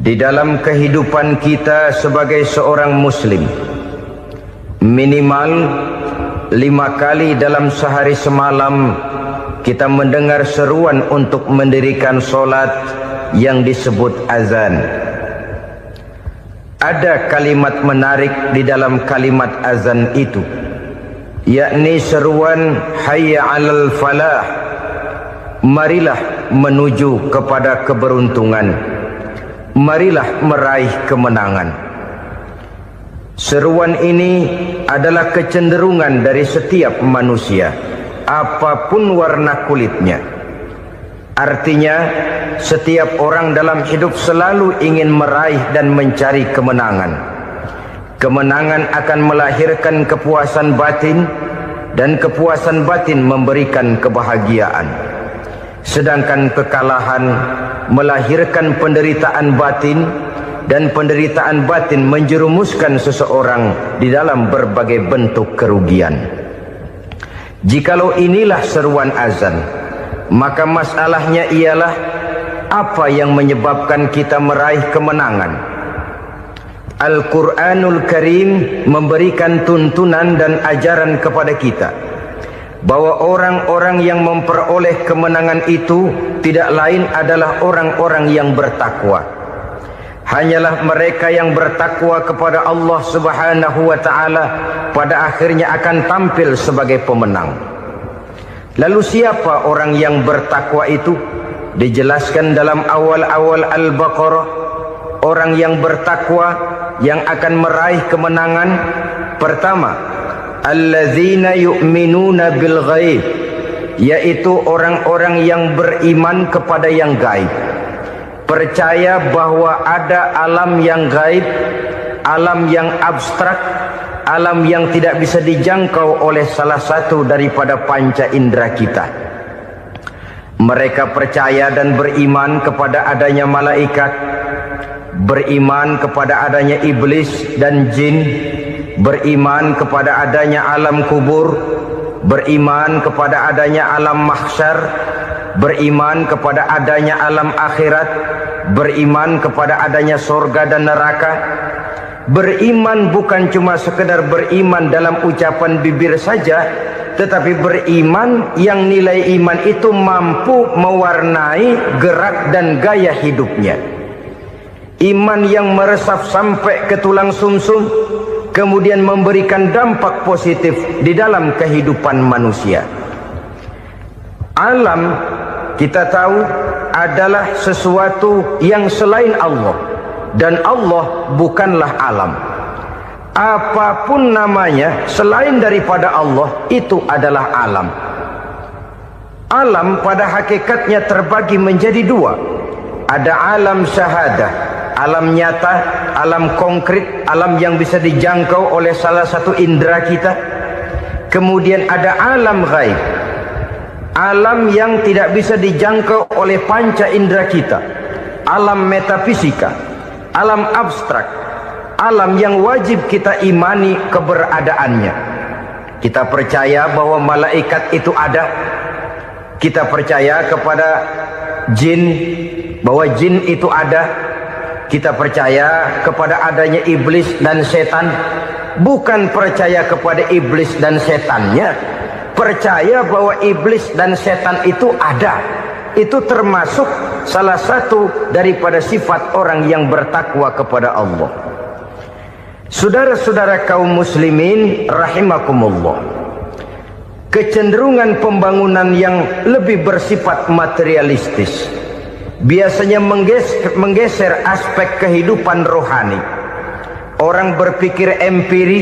di dalam kehidupan kita sebagai seorang muslim, minimal 5 kali dalam sehari semalam kita mendengar seruan untuk mendirikan solat yang disebut azan. Ada kalimat menarik di dalam kalimat azan itu, yakni seruan hayya 'alal falah, marilah menuju kepada keberuntungan, marilah meraih kemenangan. Seruan ini adalah kecenderungan dari setiap manusia, apapun warna kulitnya. Artinya, setiap orang dalam hidup selalu ingin meraih dan mencari kemenangan. Kemenangan akan melahirkan kepuasan batin, dan kepuasan batin memberikan kebahagiaan. Sedangkan kekalahan melahirkan penderitaan batin, dan penderitaan batin menjerumuskan seseorang di dalam berbagai bentuk kerugian. Jikalau inilah seruan azan, maka masalahnya ialah apa yang menyebabkan kita meraih kemenangan. Al-Quranul Karim memberikan tuntunan dan ajaran kepada kita bahwa orang-orang yang memperoleh kemenangan itu tidak lain adalah orang-orang yang bertakwa. Hanyalah mereka yang bertakwa kepada Allah Subhanahu wa ta'ala pada akhirnya akan tampil sebagai pemenang. Lalu siapa orang yang bertakwa itu? Dijelaskan dalam awal-awal Al-Baqarah, orang yang bertakwa yang akan meraih kemenangan. Pertama, alladzina yu'minuna bil ghaib, yaitu orang-orang yang beriman kepada yang gaib, percaya bahwa ada alam yang gaib, alam yang abstrak, alam yang tidak bisa dijangkau oleh salah satu daripada panca indera kita. Mereka percaya dan beriman kepada adanya malaikat, beriman kepada adanya iblis dan jin, beriman kepada adanya alam kubur, beriman kepada adanya alam mahsyar, beriman kepada adanya alam akhirat, beriman kepada adanya surga dan neraka. Beriman bukan cuma sekedar beriman dalam ucapan bibir saja, tetapi beriman yang nilai iman itu mampu mewarnai gerak dan gaya hidupnya. Iman yang meresap sampai ke tulang sumsum, kemudian memberikan dampak positif di dalam kehidupan manusia. Alam, kita tahu, adalah sesuatu yang selain Allah, dan Allah bukanlah alam. Apapun namanya selain daripada Allah, itu adalah alam. Alam pada hakikatnya terbagi menjadi dua. Ada alam syahadah, alam nyata, alam konkret, alam yang bisa dijangkau oleh salah satu indera kita. Kemudian ada alam ghaib, alam yang tidak bisa dijangkau oleh panca indera kita, alam metafisika, alam abstrak, alam yang wajib kita imani keberadaannya. Kita percaya bahwa malaikat itu ada, kita percaya kepada jin, bahwa jin itu ada, kita percaya kepada adanya iblis dan setan. Bukan percaya kepada iblis dan setannya, percaya bahwa iblis dan setan itu ada. Itu termasuk salah satu daripada sifat orang yang bertakwa kepada Allah. Saudara-saudara kaum muslimin rahimakumullah, kecenderungan pembangunan yang lebih bersifat materialistis biasanya menggeser aspek kehidupan rohani. Orang berpikir empiri,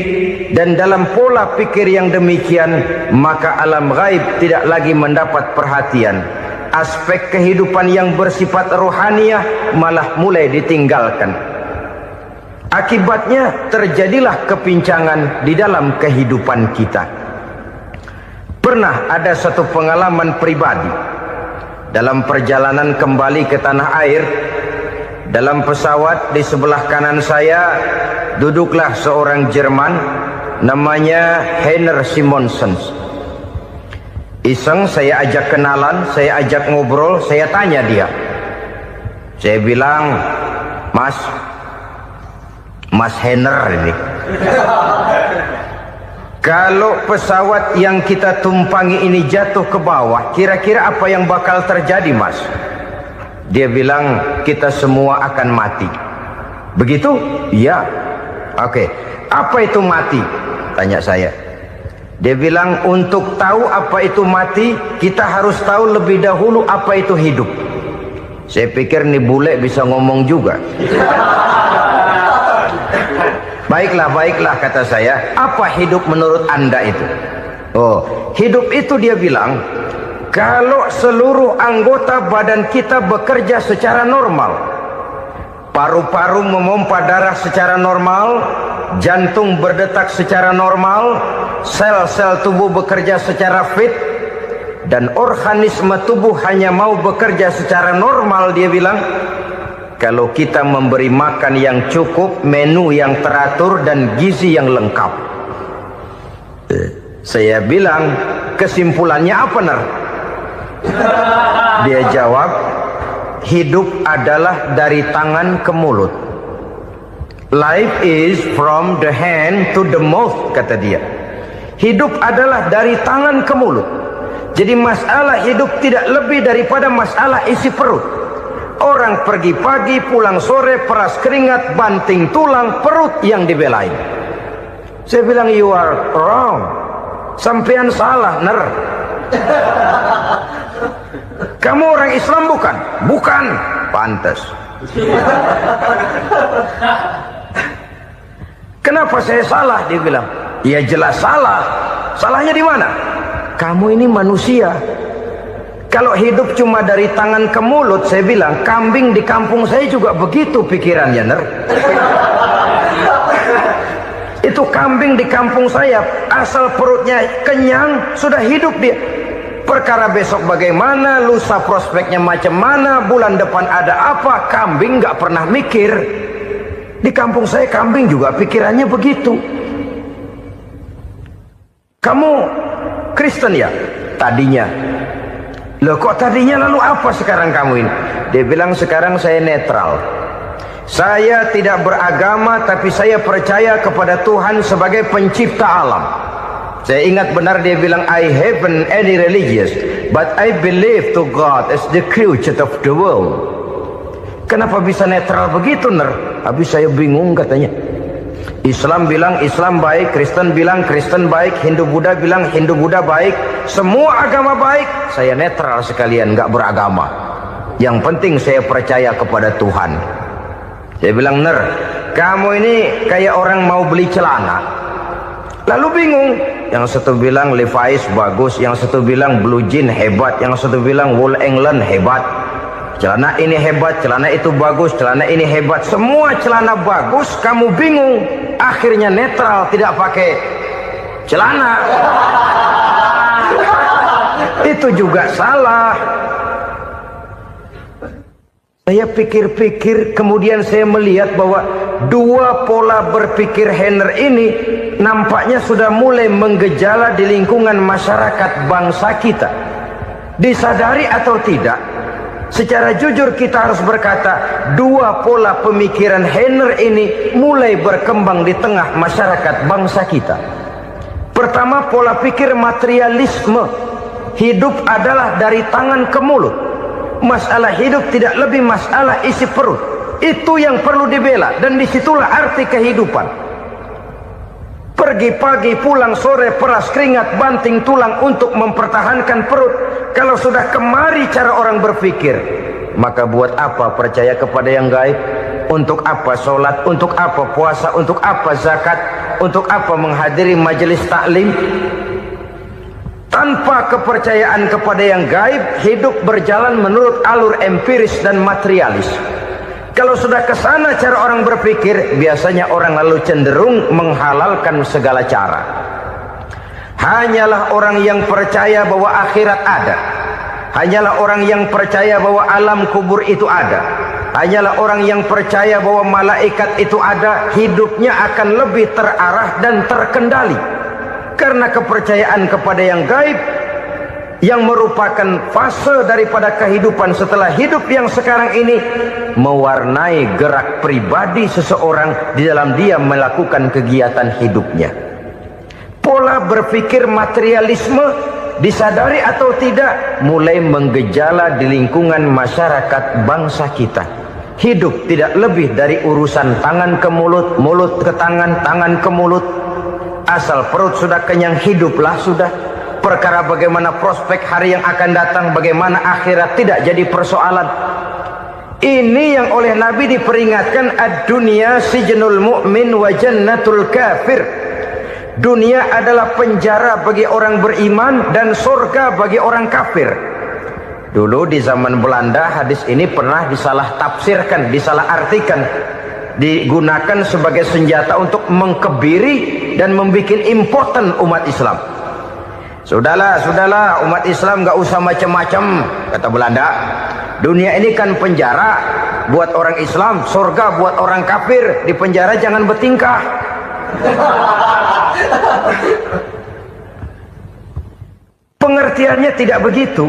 dan dalam pola pikir yang demikian, maka alam gaib tidak lagi mendapat perhatian. Aspek kehidupan yang bersifat rohaniah malah mulai ditinggalkan. Akibatnya terjadilah kepincangan di dalam kehidupan kita. Pernah ada satu pengalaman pribadi dalam perjalanan kembali ke tanah air. Dalam pesawat di sebelah kanan saya duduklah seorang Jerman, namanya Heiner Simonsen. Iseng saya ajak kenalan, saya ajak ngobrol, saya tanya dia. Saya bilang, Mas Henner ini. Kalau pesawat yang kita tumpangi ini jatuh ke bawah, kira-kira apa yang bakal terjadi, Mas? Dia bilang, kita semua akan mati. Begitu? Iya. Oke. Apa itu mati? Tanya saya. Dia bilang, untuk tahu apa itu mati, kita harus tahu lebih dahulu apa itu hidup. Saya pikir nih bule bisa ngomong juga. Baiklah kata saya. Apa hidup menurut Anda itu? Oh, hidup itu dia bilang, kalau seluruh anggota badan kita bekerja secara normal, paru-paru memompa darah secara normal, jantung berdetak secara normal, sel-sel tubuh bekerja secara fit, dan organisme tubuh hanya mau bekerja secara normal, dia bilang, kalau kita memberi makan yang cukup, menu yang teratur, dan gizi yang lengkap. Saya bilang, kesimpulannya apa, Ner? Dia jawab, hidup adalah dari tangan ke mulut. Life is from the hand to the mouth, kata dia. Hidup adalah dari tangan ke mulut. Jadi masalah hidup tidak lebih daripada masalah isi perut. Orang pergi pagi, pulang sore, peras keringat, banting tulang, perut yang dibelain. Saya bilang, you are wrong. Sampean salah, Ner. Kamu orang Islam bukan? Bukan. Pantas. Kenapa saya salah? Dia bilang, ya jelas salah. Salahnya di mana? Kamu ini manusia. Kalau hidup cuma dari tangan ke mulut, saya bilang, kambing di kampung saya juga begitu pikirannya, Ner. Itu kambing di kampung saya, asal perutnya kenyang, sudah hidup dia. Perkara besok bagaimana, lusa prospeknya macam mana, bulan depan ada apa, kambing nggak pernah mikir. Di kampung saya kambing juga pikirannya begitu. Kamu Kristen ya? Tadinya. Loh kok tadinya, lalu apa sekarang kamu ini? Dia bilang, sekarang saya netral. Saya tidak beragama, tapi saya percaya kepada Tuhan sebagai pencipta alam. Saya ingat benar dia bilang, I haven't any religious, but I believe to God as the creator of the world. Kenapa bisa netral begitu, Ner? Habis saya bingung katanya. Islam bilang Islam baik, Kristen bilang Kristen baik, Hindu Buddha bilang Hindu Buddha baik, semua agama baik. Saya netral sekalian, nggak beragama. Yang penting saya percaya kepada Tuhan. Saya bilang, Ner, kamu ini kayak orang mau beli celana, lalu bingung. Yang satu bilang Levi's bagus, yang satu bilang Blue Jean hebat, yang satu bilang Wool England hebat. Celana ini hebat, celana itu bagus, celana ini hebat. Semua celana bagus, kamu bingung. Akhirnya netral, tidak pakai celana. Itu juga salah. Saya pikir-pikir, kemudian saya melihat bahwa dua pola berpikir Henner ini nampaknya sudah mulai menggejala di lingkungan masyarakat bangsa kita. Disadari atau tidak, secara jujur kita harus berkata, dua pola pemikiran Henner ini mulai berkembang di tengah masyarakat bangsa kita. Pertama, pola pikir materialisme. Hidup adalah dari tangan ke mulut. Masalah hidup tidak lebih masalah isi perut. Itu yang perlu dibela, dan disitulah arti kehidupan. Pergi pagi, pulang sore, peras keringat, banting tulang untuk mempertahankan perut. Kalau sudah kemari cara orang berpikir, maka buat apa percaya kepada yang gaib? Untuk apa sholat? Untuk apa puasa? Untuk apa zakat? Untuk apa menghadiri majelis taklim? Tanpa kepercayaan kepada yang gaib, hidup berjalan menurut alur empiris dan materialis. Kalau sudah ke sana cara orang berpikir, biasanya orang lalu cenderung menghalalkan segala cara. Hanyalah orang yang percaya bahwa akhirat ada, hanyalah orang yang percaya bahwa alam kubur itu ada, hanyalah orang yang percaya bahwa malaikat itu ada, hidupnya akan lebih terarah dan terkendali. Karena kepercayaan kepada yang gaib yang merupakan fase daripada kehidupan setelah hidup yang sekarang ini, mewarnai gerak pribadi seseorang di dalam dia melakukan kegiatan hidupnya. Pola berpikir materialisme, disadari atau tidak, mulai menggejala di lingkungan masyarakat bangsa kita. Hidup tidak lebih dari urusan tangan ke mulut, mulut ke tangan, tangan ke mulut. Asal perut sudah kenyang, hiduplah sudah. Perkara bagaimana prospek hari yang akan datang, bagaimana akhirat, tidak jadi persoalan. Ini yang oleh Nabi diperingatkan, ad-dunya sijnul mu'min wa jannatul kafir. Dunia adalah penjara bagi orang beriman dan surga bagi orang kafir. Dulu di zaman Belanda hadis ini pernah disalah tafsirkan, disalah artikan, digunakan sebagai senjata untuk mengkebiri dan membuat impoten umat Islam. Sudahlah umat Islam gak usah macam-macam, kata Belanda. Dunia ini kan penjara buat orang Islam, surga buat orang kafir. Di penjara jangan bertingkah. Pengertiannya tidak begitu.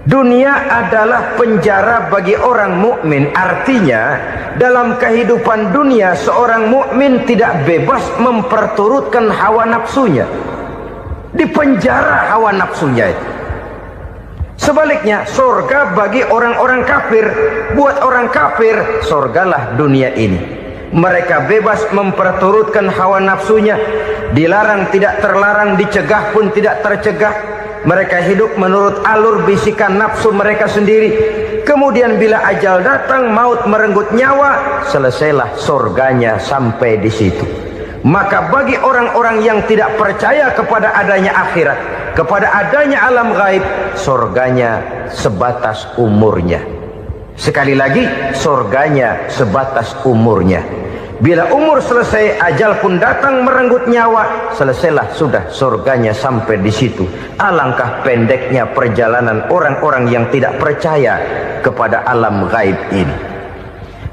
Dunia adalah penjara bagi orang mukmin. Artinya dalam kehidupan dunia seorang mukmin tidak bebas memperturutkan hawa nafsunya. Di penjara hawa nafsunya itu. Sebaliknya surga bagi orang-orang kafir. Buat orang kafir surgalah dunia ini. Mereka bebas memperturutkan hawa nafsunya. Dilarang tidak terlarang, dicegah pun tidak tercegah. Mereka hidup menurut alur bisikan nafsu mereka sendiri. Kemudian bila ajal datang, maut merenggut nyawa, selesailah surganya sampai di situ. Maka bagi orang-orang yang tidak percaya kepada adanya akhirat, kepada adanya alam gaib, surganya sebatas umurnya. Sekali lagi, surganya sebatas umurnya. Bila umur selesai, ajal pun datang merenggut nyawa, selesailah sudah surganya sampai di situ. Alangkah pendeknya perjalanan orang-orang yang tidak percaya kepada alam gaib ini.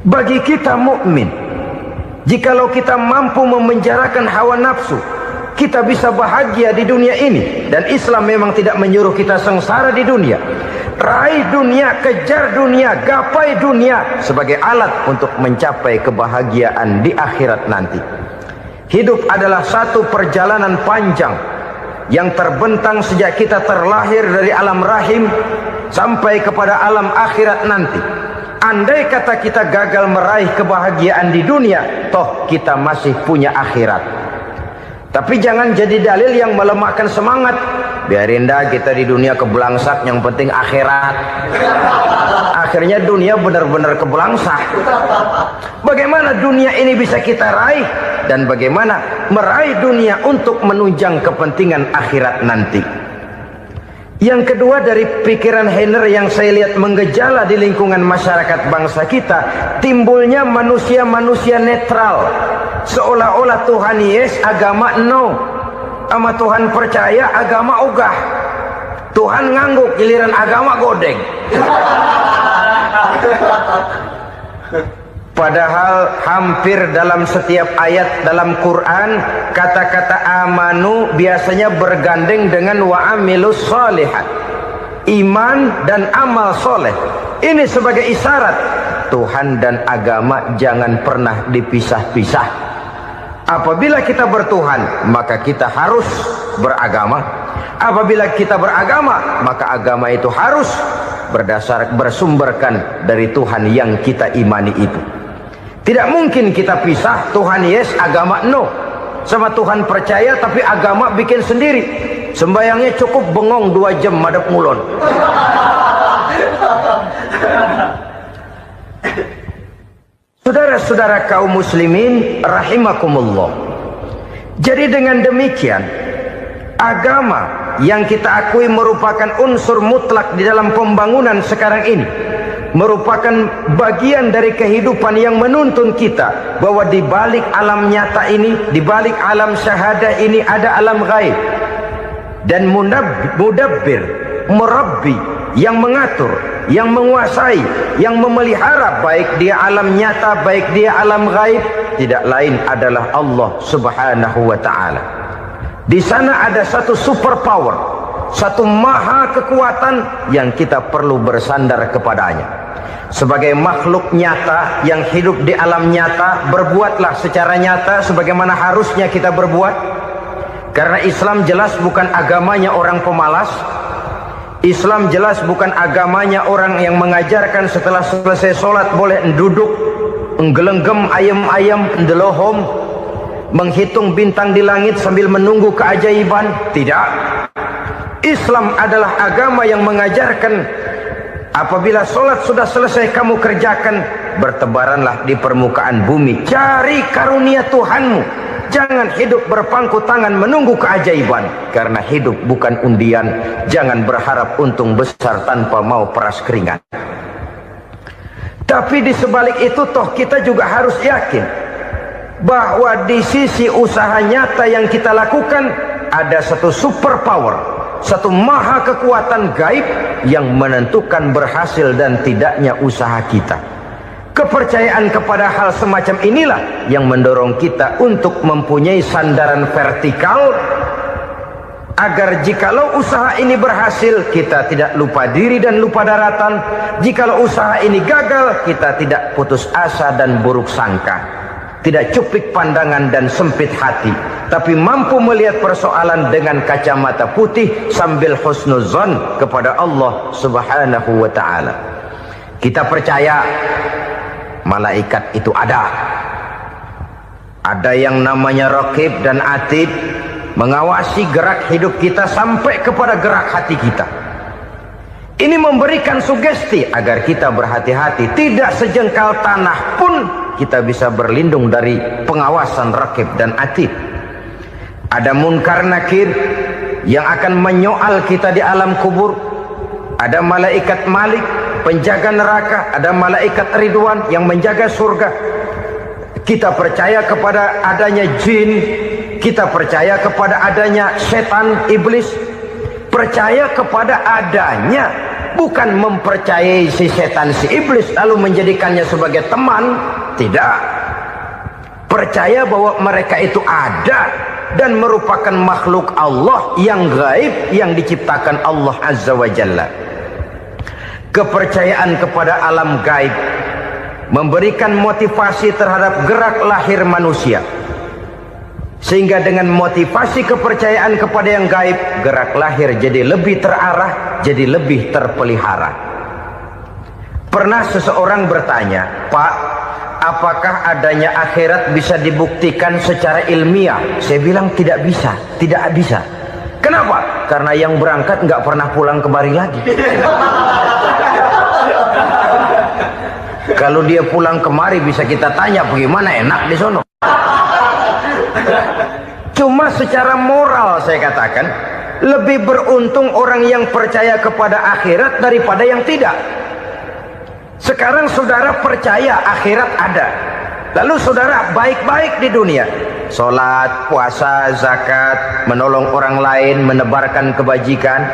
Bagi kita mukmin, jikalau kita mampu memenjarakan hawa nafsu, kita bisa bahagia di dunia ini. Dan Islam memang tidak menyuruh kita sengsara di dunia. Raih dunia, kejar dunia, gapai dunia sebagai alat untuk mencapai kebahagiaan di akhirat nanti. Hidup adalah satu perjalanan panjang yang terbentang sejak kita terlahir dari alam rahim sampai kepada alam akhirat nanti. Andai kata kita gagal meraih kebahagiaan di dunia, toh kita masih punya akhirat. Tapi jangan jadi dalil yang melemahkan semangat. Biarin dah kita di dunia kebelangsak, yang penting akhirat. Akhirnya dunia benar-benar kebelangsak. Bagaimana dunia ini bisa kita raih, dan bagaimana meraih dunia untuk menunjang kepentingan akhirat nanti. Yang kedua, dari pikiran Heiner yang saya lihat menggejala di lingkungan masyarakat bangsa kita, timbulnya manusia-manusia netral. Seolah-olah Tuhan yes, agama no. Sama Tuhan percaya, agama ogah. Tuhan ngangguk, giliran agama godeng. Padahal hampir dalam setiap ayat dalam Quran, kata-kata amanu biasanya bergandeng dengan wa amilus sholihat. Iman dan amal soleh. Ini sebagai isyarat Tuhan dan agama jangan pernah dipisah-pisah. Apabila kita bertuhan, maka kita harus beragama. Apabila kita beragama, maka agama itu harus bersumberkan dari Tuhan yang kita imani itu. Tidak mungkin kita pisah, Tuhan yes, agama no. Sama Tuhan percaya tapi agama bikin sendiri. Sembayangnya cukup bengong 2 jam madep ngulon. Saudara-saudara kaum muslimin rahimakumullah. Jadi dengan demikian, agama yang kita akui merupakan unsur mutlak di dalam pembangunan sekarang ini, merupakan bagian dari kehidupan yang menuntun kita bahwa di balik alam nyata ini, di balik alam syahadah ini ada alam gaib. Dan mudabbir, murabbi, yang mengatur, yang menguasai, yang memelihara baik dia alam nyata, baik dia alam gaib, tidak lain adalah Allah Subhanahu wa ta'ala. Di sana ada satu super power satu maha kekuatan yang kita perlu bersandar kepadanya. Sebagai makhluk nyata yang hidup di alam nyata, berbuatlah secara nyata sebagaimana harusnya kita berbuat. Karena Islam jelas bukan agamanya orang pemalas. Islam jelas bukan agamanya orang yang mengajarkan setelah selesai sholat boleh duduk, nggelenggem ayam-ayam, ndelohom, menghitung bintang di langit sambil menunggu keajaiban. Tidak. Islam adalah agama yang mengajarkan apabila sholat sudah selesai kamu kerjakan, bertebaranlah di permukaan bumi, cari karunia Tuhanmu. Jangan hidup berpangku tangan menunggu keajaiban. Karena hidup bukan undian. Jangan berharap untung besar tanpa mau peras keringat. Tapi di sebalik itu toh kita juga harus yakin bahwa di sisi usaha nyata yang kita lakukan ada satu super power, satu maha kekuatan gaib yang menentukan berhasil dan tidaknya usaha kita. Kepercayaan kepada hal semacam inilah yang mendorong kita untuk mempunyai sandaran vertikal, agar jikalau usaha ini berhasil, kita tidak lupa diri dan lupa daratan. Jikalau usaha ini gagal, kita tidak putus asa dan buruk sangka, tidak cupik pandangan dan sempit hati, tapi mampu melihat persoalan dengan kacamata putih sambil husnuzon kepada Allah Subhanahu wa ta'ala. Kita percaya malaikat itu ada. Ada yang namanya Raqib dan Atid, mengawasi gerak hidup kita sampai kepada gerak hati kita. Ini memberikan sugesti agar kita berhati-hati. Tidak sejengkal tanah pun kita bisa berlindung dari pengawasan Raqib dan Atid. Ada Munkar Nakir yang akan menyoal kita di alam kubur. Ada malaikat Malik, penjaga neraka. Ada malaikat Ridwan yang menjaga surga. Kita percaya kepada adanya jin, kita percaya kepada adanya setan, iblis. Percaya kepada adanya, bukan mempercayai si setan, si iblis lalu menjadikannya sebagai teman. Tidak. Percaya bahwa mereka itu ada dan merupakan makhluk Allah yang gaib yang diciptakan Allah Azza wa Jalla. Kepercayaan kepada alam gaib memberikan motivasi terhadap gerak lahir manusia, sehingga dengan motivasi kepercayaan kepada yang gaib, gerak lahir jadi lebih terarah, jadi lebih terpelihara. Pernah seseorang bertanya, "Pak, apakah adanya akhirat bisa dibuktikan secara ilmiah?" Saya bilang tidak bisa, tidak bisa. Kenapa? Karena yang berangkat nggak pernah pulang kembali lagi. Kalau dia pulang kemari bisa kita tanya bagaimana enak di sono. Cuma secara moral saya katakan, lebih beruntung orang yang percaya kepada akhirat daripada yang tidak. Sekarang saudara percaya akhirat ada, lalu saudara baik-baik di dunia, sholat, puasa, zakat, menolong orang lain, menebarkan kebajikan.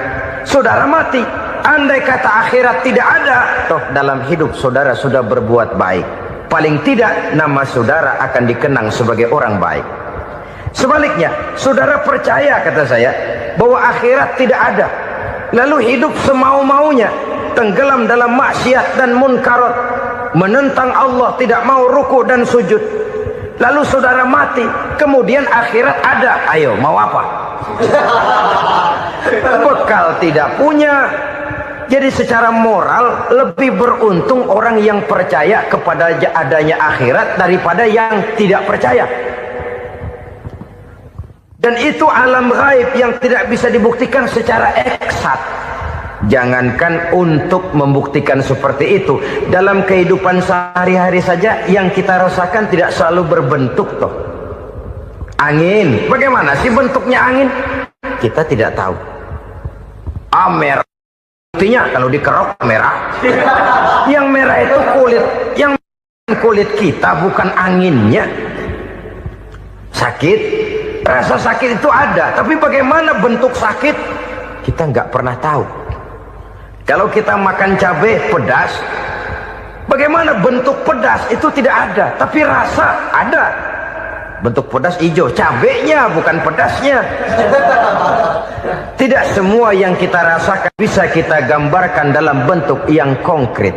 Saudara mati, andai kata akhirat tidak ada, toh dalam hidup saudara sudah berbuat baik. Paling tidak nama saudara akan dikenang sebagai orang baik. Sebaliknya, saudara percaya, kata saya, bahwa akhirat tidak ada, lalu hidup semau-maunya, tenggelam dalam maksiat dan munkarat, menentang Allah, tidak mau ruku dan sujud. Lalu saudara mati, kemudian akhirat ada. Ayo, mau apa? Bekal tidak punya. Jadi secara moral lebih beruntung orang yang percaya kepada adanya akhirat daripada yang tidak percaya. Dan itu alam gaib yang tidak bisa dibuktikan secara eksat. Jangankan untuk membuktikan seperti itu, dalam kehidupan sehari-hari saja yang kita rasakan tidak selalu berbentuk toh. Angin, bagaimana sih bentuknya angin? Kita tidak tahu. Merah, buktinya kalau dikerok merah. Yang merah itu kulit, yang kulit kita bukan anginnya. Sakit, rasa sakit itu ada, tapi bagaimana bentuk sakit kita nggak pernah tahu. Kalau kita makan cabai pedas, bagaimana bentuk pedas itu tidak ada, tapi rasa ada. bentuk pedas hijau, cabenya bukan pedasnya. Tidak semua yang kita rasakan bisa kita gambarkan dalam bentuk yang konkret.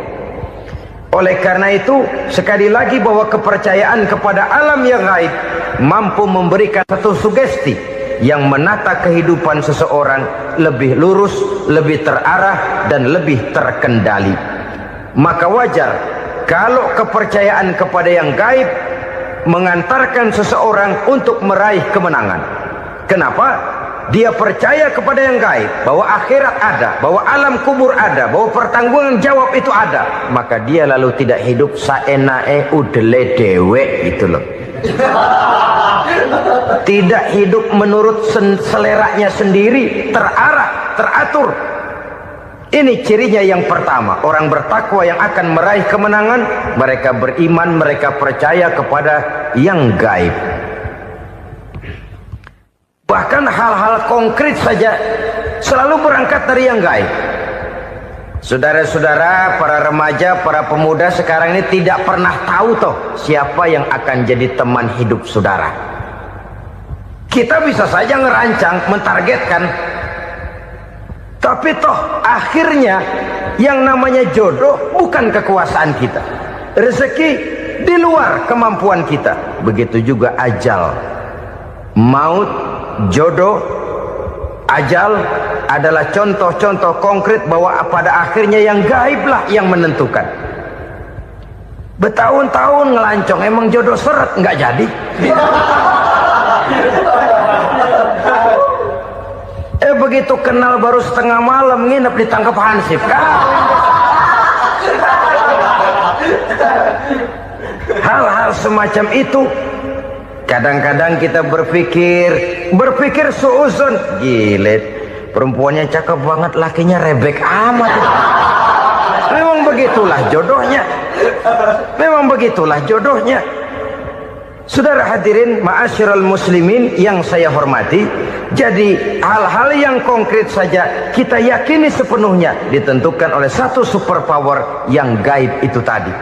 Oleh karena itu, sekali lagi bahwa kepercayaan kepada alam yang gaib mampu memberikan satu sugesti yang menata kehidupan seseorang lebih lurus, lebih terarah, dan lebih terkendali. Maka wajar kalau kepercayaan kepada yang gaib mengantarkan seseorang untuk meraih kemenangan. Kenapa? Dia percaya kepada yang gaib, bahwa akhirat ada, bahwa alam kubur ada, bahwa pertanggungan jawab itu ada. Maka dia lalu tidak hidup saenae udele dewe gitu loh. Tidak hidup menurut seleranya sendiri, terarah, teratur. Ini cirinya yang pertama. Orang bertakwa yang akan meraih kemenangan, mereka beriman, mereka percaya kepada yang gaib. Bahkan hal-hal konkret saja selalu berangkat dari yang gaib. Saudara-saudara, para remaja, para pemuda sekarang ini tidak pernah tahu toh siapa yang akan jadi teman hidup saudara. Kita bisa saja ngerancang, mentargetkan, tapi toh akhirnya yang namanya jodoh bukan kekuasaan kita. Rezeki di luar kemampuan kita. Begitu juga ajal, maut, jodoh, ajal adalah contoh-contoh konkret bahwa pada akhirnya yang gaiblah yang menentukan. Bertahun-tahun ngelancong, emang jodoh seret nggak jadi. Begitu kenal baru setengah malam nginep ditangkap hansip kan. Hal-hal semacam itu kadang-kadang kita berpikir suuzon, gilet, perempuannya cakep banget, lakinya rebek amat. Memang begitulah jodohnya. Memang begitulah jodohnya. Saudara hadirin ma'asyiral muslimin yang saya hormati, jadi hal-hal yang konkret saja kita yakini sepenuhnya ditentukan oleh satu superpower yang gaib itu tadi.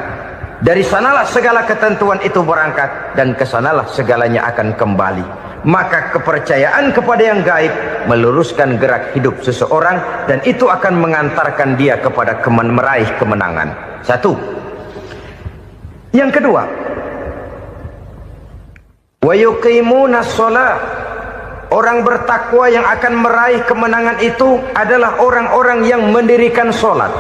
Dari sanalah segala ketentuan itu berangkat dan kesanalah segalanya akan kembali. Maka kepercayaan kepada yang gaib meluruskan gerak hidup seseorang dan itu akan mengantarkan dia kepada meraih kemenangan. Satu. Yang kedua, wa yuqimuna shalah. Orang bertakwa yang akan meraih kemenangan itu adalah orang-orang yang mendirikan sholat.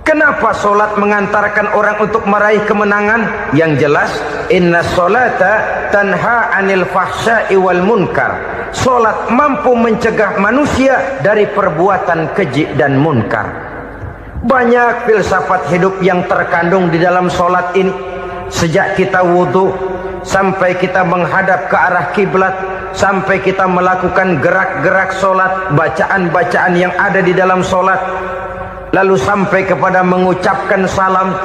Kenapa sholat mengantarkan orang untuk meraih kemenangan? Yang jelas, inna sholata tanha anil fahsya'i wal munkar. Sholat mampu mencegah manusia dari perbuatan keji dan munkar. Banyak filsafat hidup yang terkandung di dalam sholat ini. Sejak kita wudhu sampai kita menghadap ke arah kiblat, sampai kita melakukan gerak-gerak sholat, bacaan-bacaan yang ada di dalam sholat, lalu sampai kepada mengucapkan salam.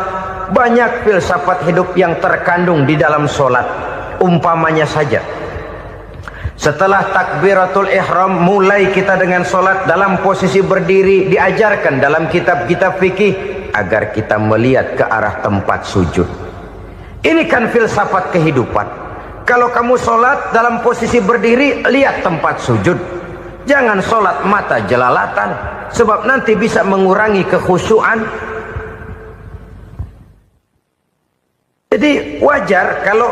Banyak filsafat hidup yang terkandung di dalam sholat. Umpamanya saja, setelah takbiratul ihram mulai kita dengan sholat dalam posisi berdiri, diajarkan dalam kitab-kitab fikih agar kita melihat ke arah tempat sujud. Ini kan filsafat kehidupan. Kalau kamu sholat dalam posisi berdiri, lihat tempat sujud. Jangan sholat mata jelalatan, sebab nanti bisa mengurangi kekhusyuan. Jadi wajar kalau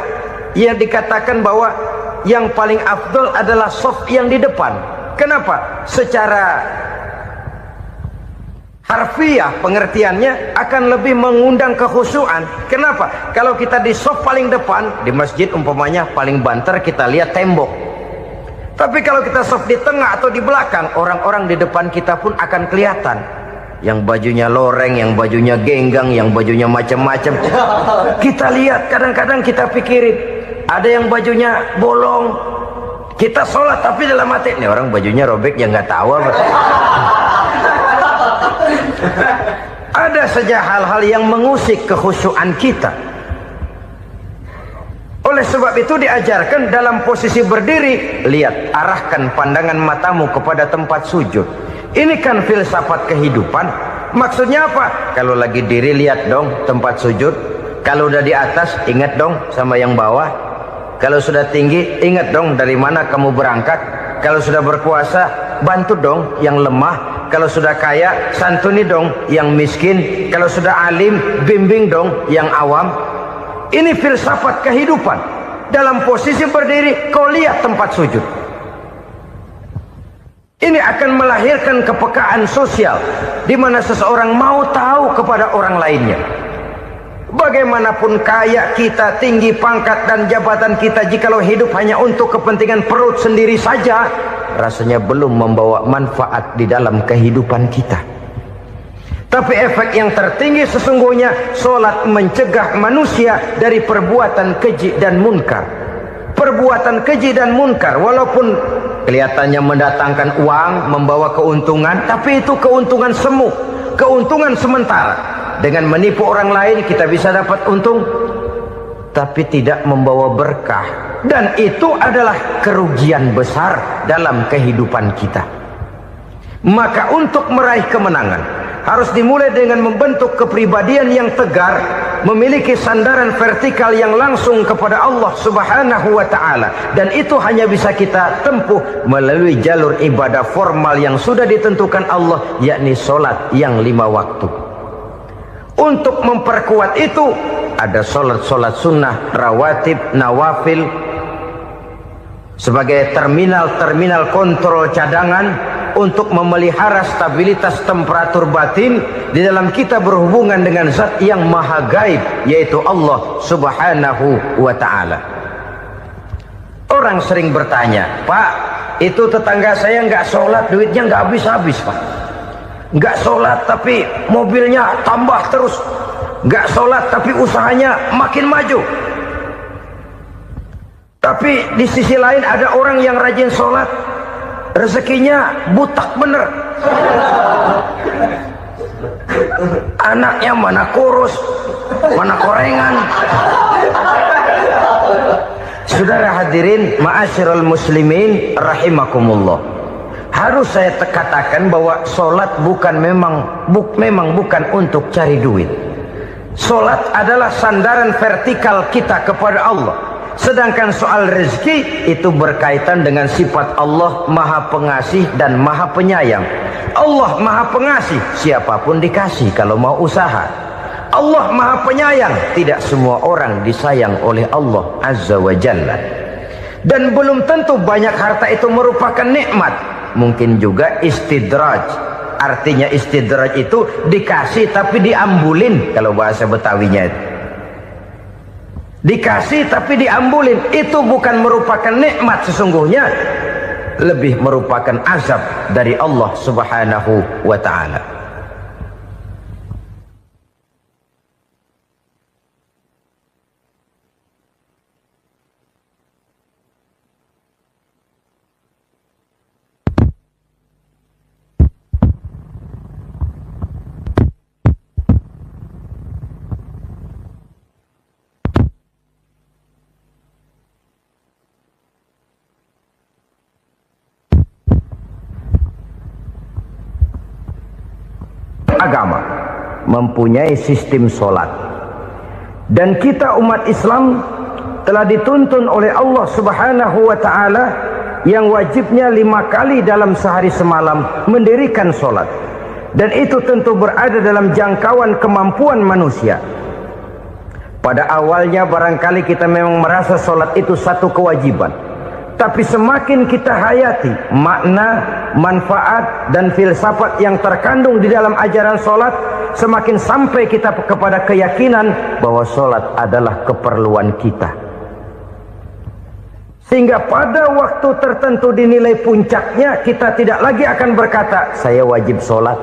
yang dikatakan bahwa yang paling afdol adalah shaf yang di depan. Kenapa? Secara harfiah pengertiannya akan lebih mengundang kekhusyuan. Kenapa? Kalau kita di shaf paling depan di masjid umpamanya paling banter kita lihat tembok. Tapi kalau kita shaf di tengah atau di belakang, orang-orang di depan kita pun akan kelihatan. Yang bajunya loreng, yang bajunya genggang, yang bajunya macam-macam. Kita lihat, kadang-kadang kita pikirin, ada yang bajunya bolong. Kita sholat tapi dalam hati, nih orang bajunya robek yang nggak tahu apa. Ada saja hal-hal yang mengusik kekhusyuan kita. Oleh sebab itu diajarkan dalam posisi berdiri, lihat, arahkan pandangan matamu kepada tempat sujud. Ini kan filsafat kehidupan. Maksudnya apa? Kalau lagi diri lihat dong tempat sujud. Kalau udah di atas ingat dong sama yang bawah. Kalau sudah tinggi, ingat dong dari mana kamu berangkat. Kalau sudah berkuasa, bantu dong yang lemah. Kalau sudah kaya, santuni dong yang miskin. Kalau sudah alim, bimbing dong yang awam. Ini filsafat kehidupan. Dalam posisi berdiri, kau lihat tempat sujud. Ini akan melahirkan kepekaan sosial, di mana seseorang mau tahu kepada orang lainnya. Bagaimanapun kaya kita, tinggi pangkat dan jabatan kita, jikalau hidup hanya untuk kepentingan perut sendiri saja, rasanya belum membawa manfaat di dalam kehidupan kita. Tapi efek yang tertinggi sesungguhnya, solat mencegah manusia dari perbuatan keji dan munkar. Perbuatan keji dan munkar, walaupun kelihatannya mendatangkan uang, membawa keuntungan, tapi itu keuntungan semu, keuntungan sementara. Dengan menipu orang lain kita bisa dapat untung, tapi tidak membawa berkah. Dan itu adalah kerugian besar dalam kehidupan kita. Maka untuk meraih kemenangan, harus dimulai dengan membentuk kepribadian yang tegar, memiliki sandaran vertikal yang langsung kepada Allah Subhanahu wa ta'ala. Dan itu hanya bisa kita tempuh melalui jalur ibadah formal yang sudah ditentukan Allah, yakni solat yang 5 waktu. Untuk memperkuat itu, ada solat-solat sunnah, rawatib, nawafil, sebagai terminal-terminal kontrol cadangan untuk memelihara stabilitas temperatur batin di dalam kita berhubungan dengan zat yang maha gaib, yaitu Allah Subhanahu wa ta'ala. Orang sering bertanya, Pak, itu tetangga saya nggak sholat, duitnya nggak habis-habis, Pak. Nggak sholat tapi mobilnya tambah terus, nggak sholat tapi usahanya makin maju. Tapi di sisi lain ada orang yang rajin sholat, rezekinya butak bener. Anaknya mana kurus, mana korengan. Saudara hadirin ma'asyiral muslimin rahimakumullah. Harus saya katakan bahwa solat memang bukan untuk cari duit. Solat adalah sandaran vertikal kita kepada Allah. Sedangkan soal rezeki itu berkaitan dengan sifat Allah maha pengasih dan maha penyayang. Allah maha pengasih, siapapun dikasih kalau mau usaha. Allah maha penyayang, tidak semua orang disayang oleh Allah Azza wa Jalla. Dan belum tentu banyak harta itu merupakan nikmat. Mungkin juga istidraj. Artinya istidraj itu dikasih tapi diambulin, kalau bahasa Betawinya itu. Dikasih tapi diambulin, itu bukan merupakan nikmat sesungguhnya, lebih merupakan azab dari Allah Subhanahu wa ta'ala. Agama mempunyai sistem solat, dan kita umat Islam telah dituntun oleh Allah Subhanahu wa ta'ala yang wajibnya 5 kali dalam sehari semalam mendirikan solat, dan itu tentu berada dalam jangkauan kemampuan manusia. Pada awalnya barangkali kita memang merasa solat itu satu kewajiban, tapi semakin kita hayati makna, manfaat dan filsafat yang terkandung di dalam ajaran solat, semakin sampai kita kepada keyakinan bahwa solat adalah keperluan kita. Sehingga pada waktu tertentu dinilai puncaknya, kita tidak lagi akan berkata saya wajib solat,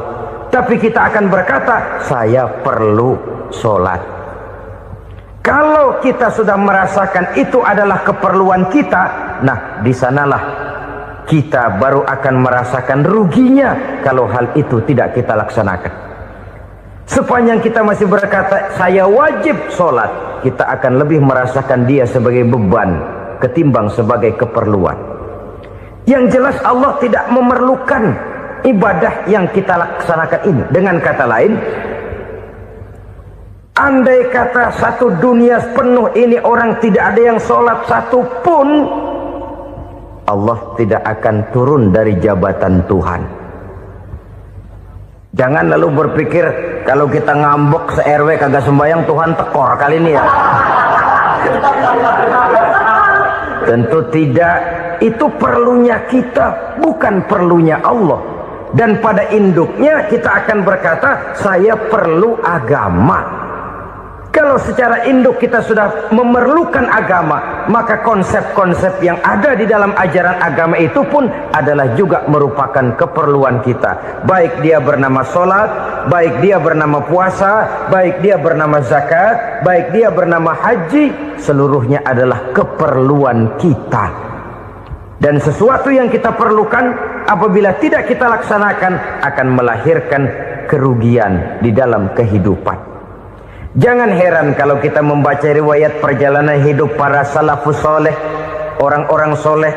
tapi kita akan berkata saya perlu solat. Kalau kita sudah merasakan itu adalah keperluan kita, nah di sanalah kita baru akan merasakan ruginya kalau hal itu tidak kita laksanakan. Sepanjang kita masih berkata saya wajib sholat, kita akan lebih merasakan dia sebagai beban ketimbang sebagai keperluan. Yang jelas Allah tidak memerlukan ibadah yang kita laksanakan ini. Dengan kata lain, Andai kata satu dunia penuh ini orang tidak ada yang sholat satu pun, Allah tidak akan turun dari jabatan Tuhan. Jangan lalu berpikir kalau kita ngambek se-RW kagak sembahyang Tuhan tekor kali ini ya. Tentu tidak. Itu perlunya kita, bukan perlunya Allah. Dan pada induknya kita akan berkata, saya perlu agama. Kalau secara induk kita sudah memerlukan agama, maka konsep-konsep yang ada di dalam ajaran agama itu pun adalah juga merupakan keperluan kita. Baik dia bernama sholat, baik dia bernama puasa, baik dia bernama zakat, baik dia bernama haji, seluruhnya adalah keperluan kita. Dan sesuatu yang kita perlukan apabila tidak kita laksanakan akan melahirkan kerugian di dalam kehidupan. Jangan heran kalau kita membaca riwayat perjalanan hidup para salafus soleh, orang-orang soleh.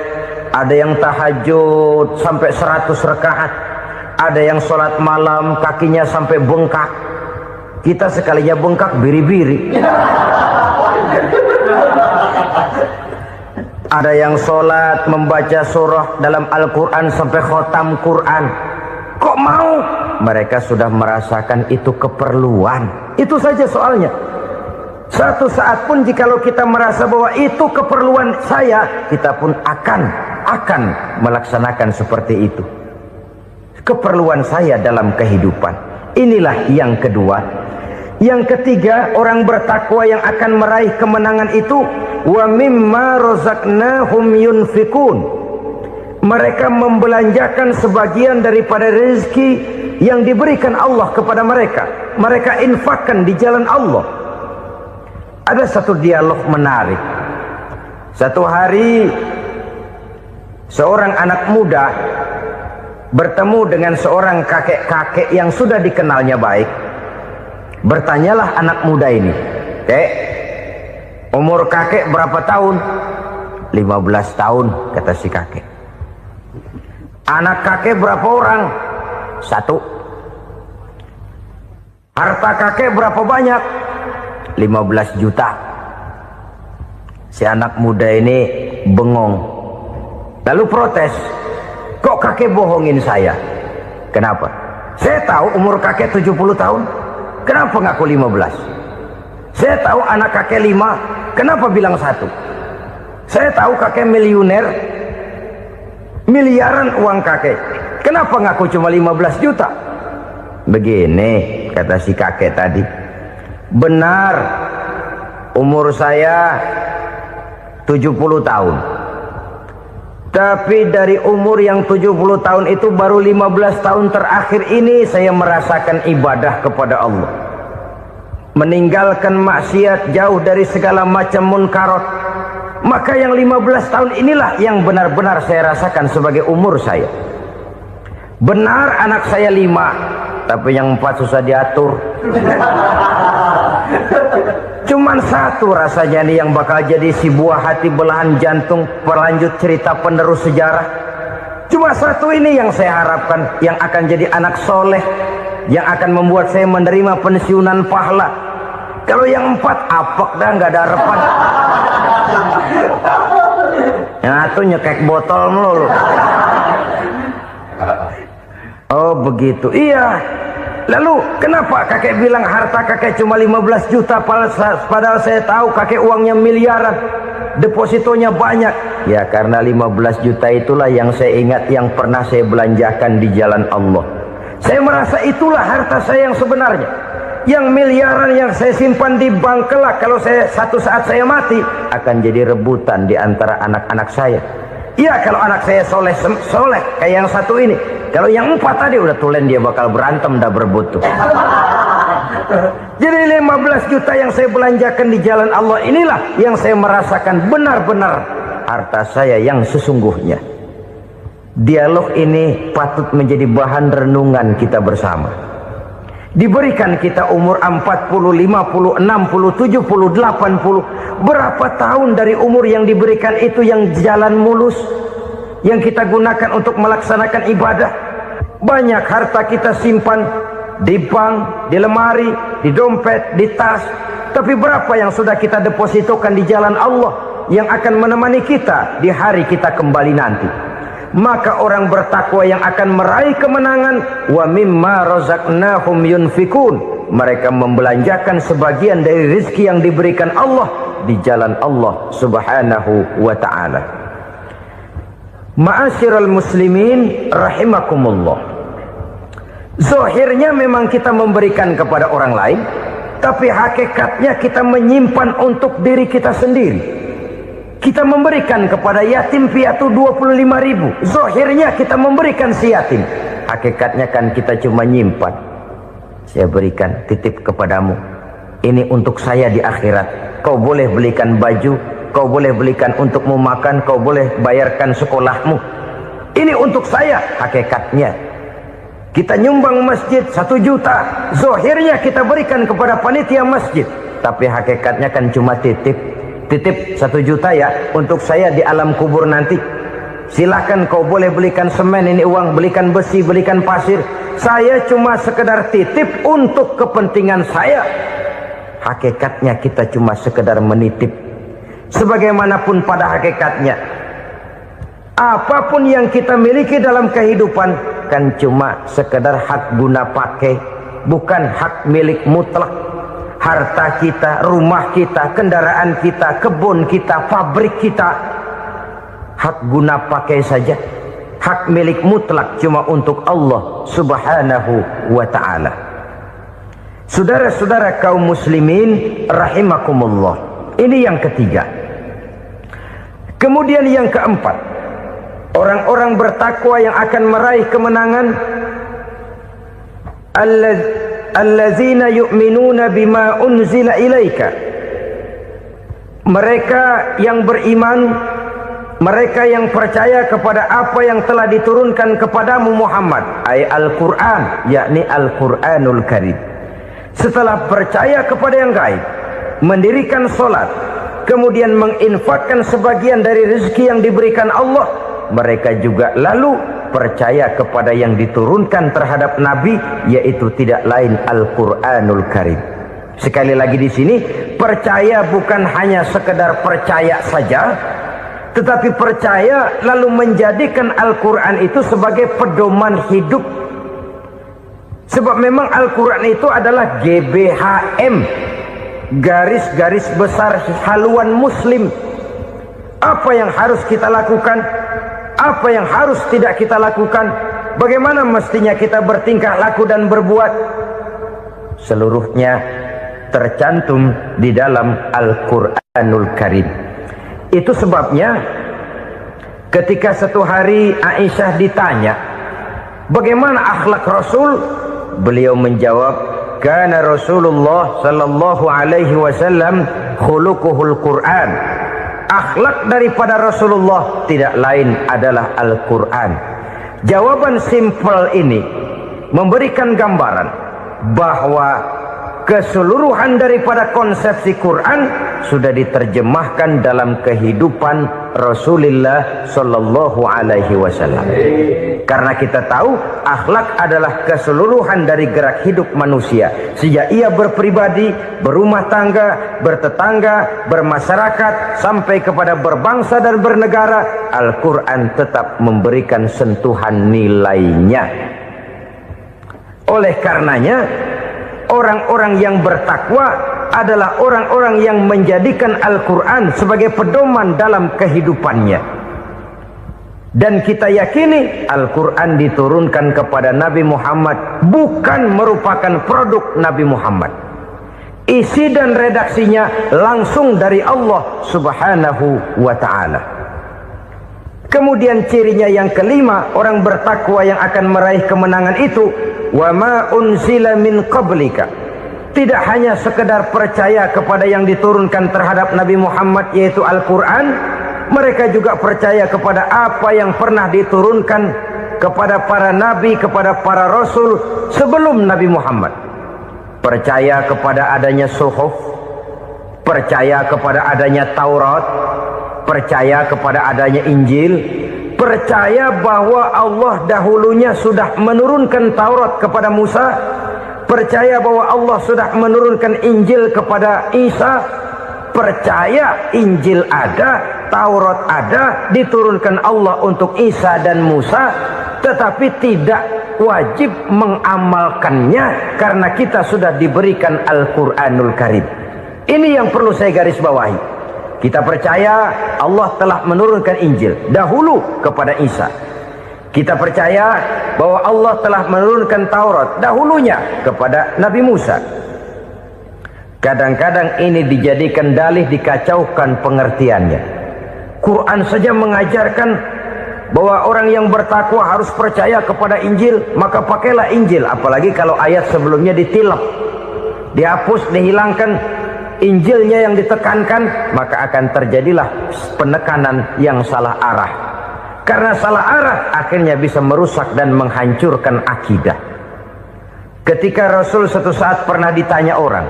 Ada yang tahajud sampai 100 rakaat, ada yang sholat malam kakinya sampai bengkak. Kita sekalinya bengkak biri-biri. Ada yang sholat membaca surah dalam Al-Quran sampai khotam Quran. Kok mau? Mereka sudah merasakan itu keperluan. Itu saja soalnya. Satu saat pun jikalau kita merasa bahwa itu keperluan saya, kita pun akan melaksanakan seperti itu. Keperluan saya dalam kehidupan. Inilah yang kedua. Yang ketiga, orang bertakwa yang akan meraih kemenangan itu, wa mimma razaqnahum yunfikun. Mereka membelanjakan sebagian daripada rezeki yang diberikan Allah kepada mereka. Mereka infakkan di jalan Allah. Ada satu dialog menarik. Satu hari seorang anak muda bertemu dengan seorang kakek-kakek yang sudah dikenalnya baik. Bertanyalah anak muda ini, "Kek, umur kakek berapa tahun?" 15 tahun, kata si kakek. Anak kakek berapa orang? 1. Harta kakek berapa banyak? 15 juta. Si anak muda ini bengong. Lalu protes, "Kok kakek bohongin saya?" "Kenapa?" "Saya tahu umur kakek 70 tahun. Kenapa ngaku 15? Saya tahu anak kakek 5. Kenapa bilang 1? Saya tahu kakek miliuner, miliaran uang kakek. Kenapa ngaku cuma 15 juta? Begini, kata si kakek tadi. Benar, umur saya 70 tahun. Tapi dari umur yang 70 tahun itu baru 15 tahun terakhir ini saya merasakan ibadah kepada Allah. Meninggalkan maksiat, jauh dari segala macam munkarat. Maka yang 15 tahun inilah yang benar-benar saya rasakan sebagai umur saya. Benar anak saya 5, tapi yang 4 susah diatur. Cuman 1 rasanya nih yang bakal jadi si buah hati, belahan jantung, pelanjut cerita penerus sejarah. Cuma 1 ini yang saya harapkan, yang akan jadi anak soleh, yang akan membuat saya menerima pensiunan pahala. Kalau yang 4 apek dah, nggak ada harapan. Yang 1 nyekek botol melulu. Oh begitu, iya. Lalu kenapa kakek bilang harta kakek cuma 15 juta padahal saya tahu kakek uangnya miliaran, depositonya banyak? Ya karena 15 juta itulah yang saya ingat yang pernah saya belanjakan di jalan Allah. Saya merasa itulah harta saya yang sebenarnya. Yang miliaran yang saya simpan di bank kelak, kalau satu saat saya mati, akan jadi rebutan di antara anak-anak saya. Iya kalau anak saya soleh kayak yang 1 ini. Kalau yang 4 tadi udah tulen dia bakal berantem dah berebut tuh. Jadi 15 juta yang saya belanjakan di jalan Allah inilah yang saya merasakan benar-benar harta saya yang sesungguhnya. Dialog ini patut menjadi bahan renungan kita bersama. Diberikan kita umur 40, 50, 60, 70, 80. Berapa tahun dari umur yang diberikan itu yang jalan mulus, yang kita gunakan untuk melaksanakan ibadah? Banyak harta kita simpan di bank, di lemari, di dompet, di tas. Tapi berapa yang sudah kita depositokan di jalan Allah yang akan menemani kita di hari kita kembali nanti? Maka orang bertakwa yang akan meraih kemenangan, wa mimma razaqnahum yunfikun, mereka membelanjakan sebagian dari rezeki yang diberikan Allah di jalan Allah subhanahu wa ta'ala. Ma'asyiral muslimin rahimakumullah, zahirnya memang kita memberikan kepada orang lain, tapi hakikatnya kita menyimpan untuk diri kita sendiri. Kita memberikan kepada yatim piatu 25.000, zahirnya kita memberikan si yatim, hakikatnya kan kita cuma nyimpan. Saya berikan, titip kepadamu, ini untuk saya di akhirat. Kau boleh belikan baju, kau boleh belikan untukmu makan, kau boleh bayarkan sekolahmu. Ini untuk saya. Hakikatnya kita nyumbang masjid 1 juta, zahirnya kita berikan kepada panitia masjid, tapi hakikatnya kan cuma titip. Titip 1 juta ya, untuk saya di alam kubur nanti. Silahkan kau boleh belikan semen, ini uang, belikan besi, belikan pasir. Saya cuma sekedar titip untuk kepentingan saya. Hakikatnya kita cuma sekedar menitip. Sebagaimanapun pada hakikatnya, apapun yang kita miliki dalam kehidupan kan cuma sekedar hak guna pakai, bukan hak milik mutlak. Harta kita, rumah kita, kendaraan kita, kebun kita, pabrik kita, hak guna pakai saja. Hak milik mutlak cuma untuk Allah subhanahu wa ta'ala. Saudara-saudara kaum muslimin rahimakumullah, ini yang ketiga. Kemudian yang keempat, orang-orang bertakwa yang akan meraih kemenangan, allazina yu'minuna bima unzila ilaika, mereka yang beriman, mereka yang percaya kepada apa yang telah diturunkan kepadamu Muhammad, ay Al-Quran, yakni Al-Quranul Karim. Setelah percaya kepada yang gaib, mendirikan solat, kemudian menginfakkan sebagian dari rezeki yang diberikan Allah, mereka juga lalu percaya kepada yang diturunkan terhadap Nabi, yaitu tidak lain Al-Quranul Karim. Sekali lagi di sini, percaya bukan hanya sekedar percaya saja, tetapi percaya lalu menjadikan Al-Quran itu sebagai pedoman hidup. Sebab memang Al-Quran itu adalah GBHM, garis-garis besar haluan muslim. Apa yang harus kita lakukan, apa yang harus tidak kita lakukan, bagaimana mestinya kita bertingkah laku dan berbuat, seluruhnya tercantum di dalam Al-Quranul Karim. Itu sebabnya ketika satu hari Aisyah ditanya bagaimana akhlak Rasul, beliau menjawab, kana Rasulullah sallallahu alaihi wasallam khuluquhul Quran. Akhlak daripada Rasulullah tidak lain adalah Al-Quran. Jawaban simpel ini memberikan gambaran bahwa keseluruhan daripada konsepsi Quran sudah diterjemahkan dalam kehidupan Rasulullah sallallahu alaihi wasallam. Karena kita tahu akhlak adalah keseluruhan dari gerak hidup manusia. Sejak ia berpribadi, berumah tangga, bertetangga, bermasyarakat, sampai kepada berbangsa dan bernegara, Al-Quran tetap memberikan sentuhan nilainya. Oleh karenanya, orang-orang yang bertakwa adalah orang-orang yang menjadikan Al-Quran sebagai pedoman dalam kehidupannya. Dan kita yakini Al-Quran diturunkan kepada Nabi Muhammad bukan merupakan produk Nabi Muhammad. Isi dan redaksinya langsung dari Allah subhanahu wa ta'ala. Kemudian cirinya yang kelima, orang bertakwa yang akan meraih kemenangan itu, wa ma unzila min qablika. Tidak hanya sekedar percaya kepada yang diturunkan terhadap Nabi Muhammad, yaitu Al-Quran, mereka juga percaya kepada apa yang pernah diturunkan kepada para nabi, kepada para rasul sebelum Nabi Muhammad. Percaya kepada adanya suhuf, percaya kepada adanya Taurat, percaya kepada adanya Injil, percaya bahwa Allah dahulunya sudah menurunkan Taurat kepada Musa, percaya bahwa Allah sudah menurunkan Injil kepada Isa, percaya Injil ada, Taurat ada, diturunkan Allah untuk Isa dan Musa, tetapi tidak wajib mengamalkannya karena kita sudah diberikan Al-Quranul Karim. Ini yang perlu saya garis bawahi. Kita percaya Allah telah menurunkan Injil dahulu kepada Isa. Kita percaya bahwa Allah telah menurunkan Taurat dahulunya kepada Nabi Musa. Kadang-kadang ini dijadikan dalih, dikacaukan pengertiannya. Quran saja mengajarkan bahwa orang yang bertakwa harus percaya kepada Injil, maka pakailah Injil. Apalagi kalau ayat sebelumnya ditilap, dihapus, dihilangkan, Injilnya yang ditekankan, maka akan terjadilah penekanan yang salah arah. Karena salah arah akhirnya bisa merusak dan menghancurkan akidah. Ketika Rasul suatu saat pernah ditanya orang,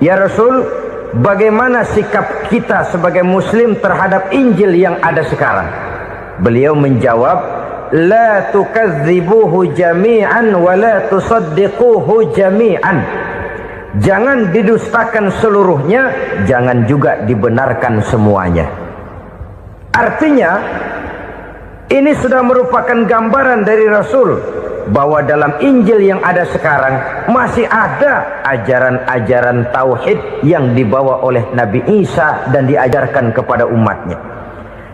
"Ya Rasul, bagaimana sikap kita sebagai muslim terhadap Injil yang ada sekarang?" Beliau menjawab, "La tukadzibuhu jami'an wa la tusaddiquhu jami'an." Jangan didustakan seluruhnya, jangan juga dibenarkan semuanya. Artinya, ini sudah merupakan gambaran dari Rasul bahwa dalam Injil yang ada sekarang masih ada ajaran-ajaran tauhid yang dibawa oleh Nabi Isa dan diajarkan kepada umatnya.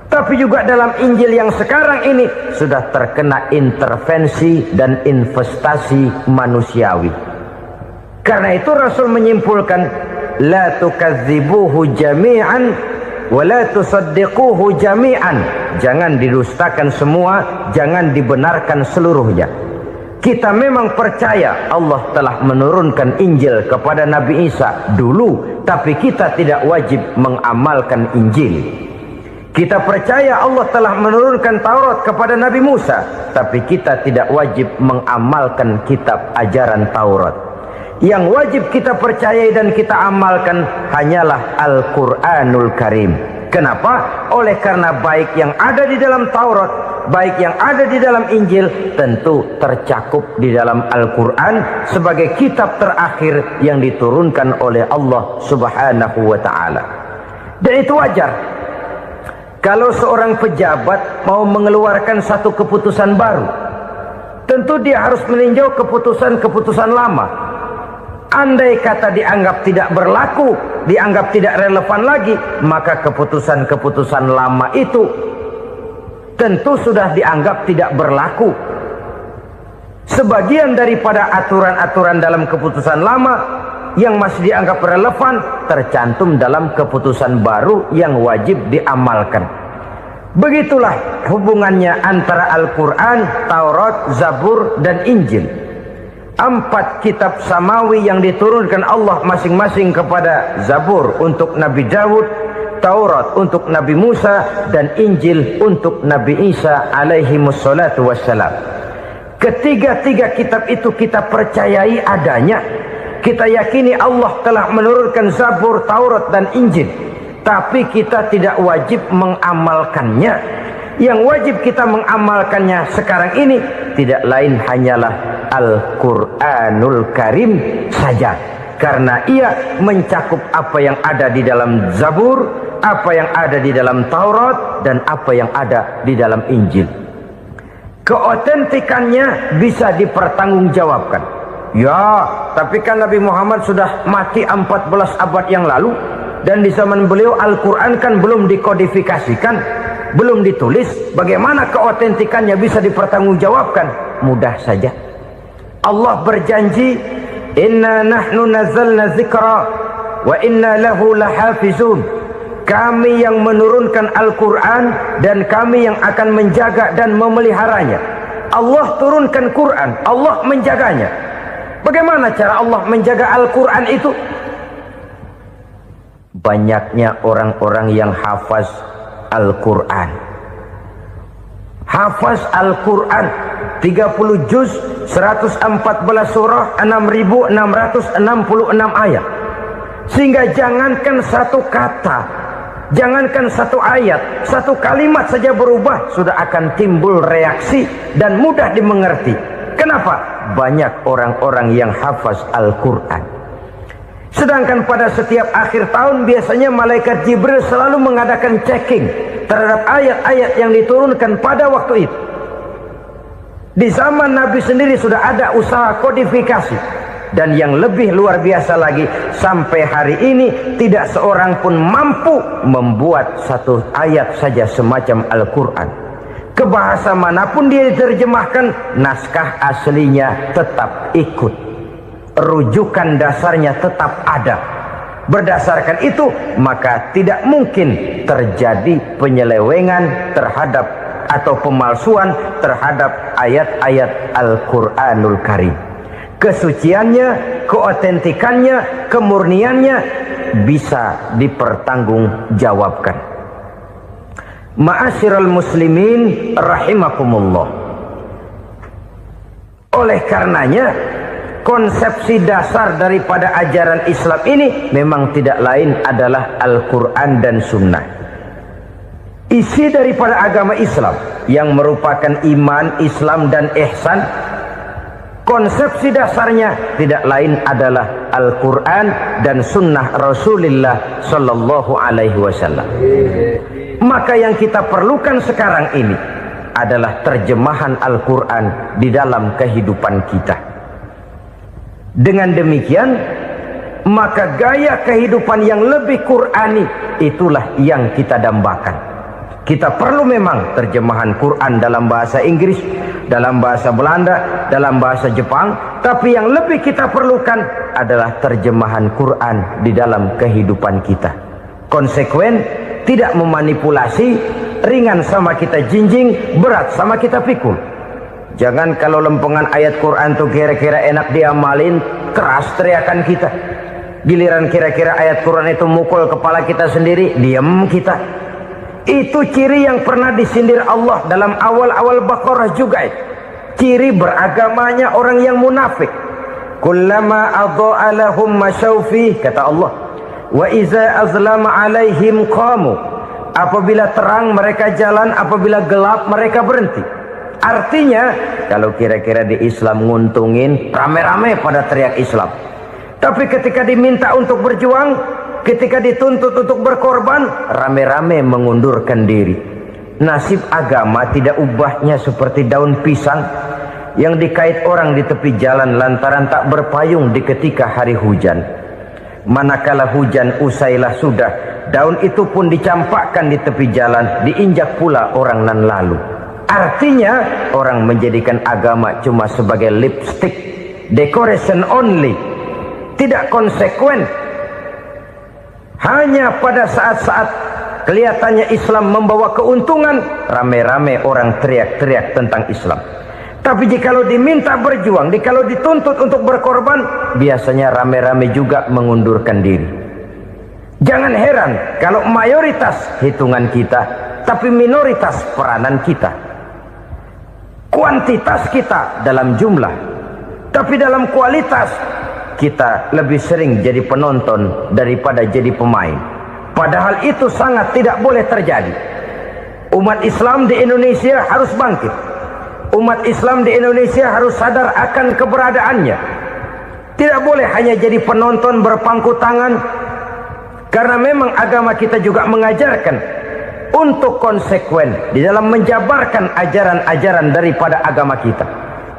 Tapi juga dalam Injil yang sekarang ini sudah terkena intervensi dan investasi manusiawi. Karena itu Rasul menyimpulkan, la tukadzibuhu jami'an wa la tusaddiquhu jami'an. Jangan didustakan semua, jangan dibenarkan seluruhnya. Kita memang percaya Allah telah menurunkan Injil kepada Nabi Isa dulu, tapi kita tidak wajib mengamalkan Injil. Kita percaya Allah telah menurunkan Taurat kepada Nabi Musa, tapi kita tidak wajib mengamalkan kitab ajaran Taurat. Yang wajib kita percayai dan kita amalkan hanyalah Al-Quranul Karim. Kenapa? Oleh karena baik yang ada di dalam Taurat, baik yang ada di dalam Injil, tentu tercakup di dalam Al-Quran sebagai kitab terakhir yang diturunkan oleh Allah Subhanahu wa Ta'ala. Dan itu wajar. Kalau seorang pejabat mau mengeluarkan satu keputusan baru, tentu dia harus meninjau keputusan-keputusan lama. Andai kata dianggap tidak berlaku, dianggap tidak relevan lagi, maka keputusan-keputusan lama itu tentu sudah dianggap tidak berlaku. Sebagian daripada aturan-aturan dalam keputusan lama yang masih dianggap relevan tercantum dalam keputusan baru yang wajib diamalkan. Begitulah hubungannya antara Al-Quran, Taurat, Zabur, dan Injil. 4 kitab samawi yang diturunkan Allah masing-masing kepada Zabur untuk Nabi Daud, Taurat untuk Nabi Musa, dan Injil untuk Nabi Isa alaihi wassalatu wassalam. Ketiga-tiga kitab itu kita percayai adanya. Kita yakini Allah telah menurunkan Zabur, Taurat, dan Injil. Tapi kita tidak wajib mengamalkannya. Yang wajib kita mengamalkannya sekarang ini tidak lain hanyalah Al-Quranul Karim saja. Karena ia mencakup apa yang ada di dalam Zabur, apa yang ada di dalam Taurat, dan apa yang ada di dalam Injil. Keotentikannya bisa dipertanggungjawabkan. Ya, tapi kan Nabi Muhammad sudah mati 14 abad yang lalu, dan di zaman beliau Al-Quran kan belum dikodifikasikan, belum ditulis. Bagaimana keotentikannya bisa dipertanggungjawabkan? Mudah saja. Allah berjanji, "Inna nahnu nazzalna dzikra wa inna lahu lahafizun." Kami yang menurunkan Al-Quran dan kami yang akan menjaga dan memeliharanya. Allah turunkan Quran, Allah menjaganya. Bagaimana cara Allah menjaga Al-Quran itu? Banyaknya orang-orang yang hafaz Al-Quran. Hafaz Al-Quran 30 juz, 114 surah, 6.666 ayat. Sehingga jangankan satu kata, jangankan satu ayat, satu kalimat saja berubah sudah akan timbul reaksi dan mudah dimengerti. Kenapa? banyak orang-orang yang hafaz Al-Quran. Sedangkan pada setiap akhir tahun biasanya malaikat Jibril selalu mengadakan checking terhadap ayat-ayat yang diturunkan pada waktu itu. Di zaman Nabi sendiri sudah ada usaha kodifikasi. Dan yang lebih luar biasa lagi, sampai hari ini tidak seorang pun mampu membuat satu ayat saja semacam Al-Quran. Ke bahasa manapun dia diterjemahkan, naskah aslinya tetap ikut. Rujukan dasarnya tetap ada. Berdasarkan itu, maka tidak mungkin terjadi penyelewengan terhadap atau pemalsuan terhadap ayat-ayat Al-Quranul Karim. Kesuciannya, keotentikannya, kemurniannya bisa dipertanggungjawabkan. Ma'asyiral muslimin rahimakumullah. Oleh karenanya, konsepsi dasar daripada ajaran Islam ini memang tidak lain adalah Al-Quran dan Sunnah. Isi daripada agama Islam yang merupakan iman, Islam dan ihsan, konsepsi dasarnya tidak lain adalah Al-Quran dan Sunnah Rasulullah Sallallahu Alaihi Wasallam. Maka yang kita perlukan sekarang ini adalah terjemahan Al-Quran di dalam kehidupan kita. Dengan demikian, maka gaya kehidupan yang lebih Qurani itulah yang kita dambakan. Kita perlu memang terjemahan Quran dalam bahasa Inggris, dalam bahasa Belanda, dalam bahasa Jepang, tapi yang lebih kita perlukan adalah terjemahan Quran di dalam kehidupan kita. Konsekuen, tidak memanipulasi, ringan sama kita jinjing, berat sama kita pikul. Jangan kalau lempengan ayat Quran tuh kira-kira enak diamalin, keras teriakan kita. Giliran kira-kira ayat Quran itu mukul kepala kita sendiri, diam kita. Itu ciri yang pernah disindir Allah dalam awal-awal Baqarah juga. Ciri beragamanya orang yang munafik. Kullama adha'a lahum masyawfi, kata Allah, wa iza azlama alaihim qamu. Apabila terang mereka jalan, apabila gelap mereka berhenti. Artinya, kalau kira-kira di Islam nguntungin, rame-rame pada teriak Islam. Tapi ketika diminta untuk berjuang, ketika dituntut untuk berkorban, rame-rame mengundurkan diri. Nasib agama tidak ubahnya seperti daun pisang yang dikait orang di tepi jalan lantaran tak berpayung di ketika hari hujan. Manakala hujan usailah sudah, daun itu pun dicampakkan di tepi jalan, diinjak pula orang nan lalu. Artinya, orang menjadikan agama cuma sebagai lipstick, decoration only, tidak konsekuen. Hanya pada saat-saat kelihatannya Islam membawa keuntungan, rame-rame orang teriak-teriak tentang Islam. Tapi jikalau diminta berjuang, jikalau dituntut untuk berkorban, biasanya rame-rame juga mengundurkan diri. Jangan heran kalau mayoritas hitungan kita, tapi minoritas peranan kita. Kuantitas kita dalam jumlah, tapi dalam kualitas kita lebih sering jadi penonton daripada jadi pemain. Padahal itu sangat tidak boleh terjadi. Umat Islam di Indonesia harus bangkit. Umat Islam di Indonesia harus sadar akan keberadaannya. Tidak boleh hanya jadi penonton berpangku tangan. Karena memang agama kita juga mengajarkan untuk konsekuen di dalam menjabarkan ajaran-ajaran daripada agama kita.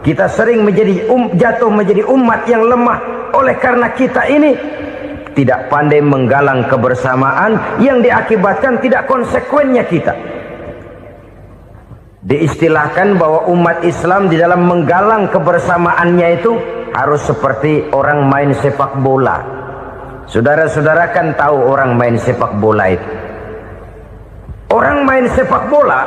Kita sering menjadi jatuh menjadi umat yang lemah oleh karena kita ini tidak pandai menggalang kebersamaan yang diakibatkan tidak konsekuennya kita. Diistilahkan bahwa umat Islam di dalam menggalang kebersamaannya itu harus seperti orang main sepak bola. Saudara-saudara kan tahu orang main sepak bola itu. Orang main sepak bola,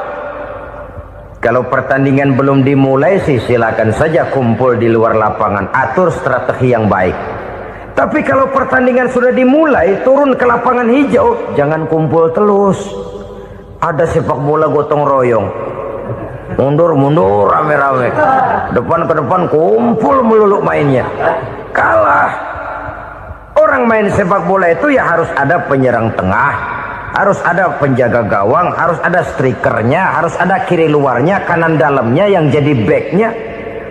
kalau pertandingan belum dimulai sih silakan saja kumpul di luar lapangan, atur strategi yang baik. Tapi kalau pertandingan sudah dimulai, turun ke lapangan hijau, jangan kumpul terus. Ada sepak bola gotong royong, mundur-mundur rame-rame, depan ke depan kumpul melulu mainnya. Kalah. Orang main sepak bola itu ya harus ada penyerang tengah, harus ada penjaga gawang, harus ada strikernya, harus ada kiri luarnya, kanan dalamnya yang jadi backnya.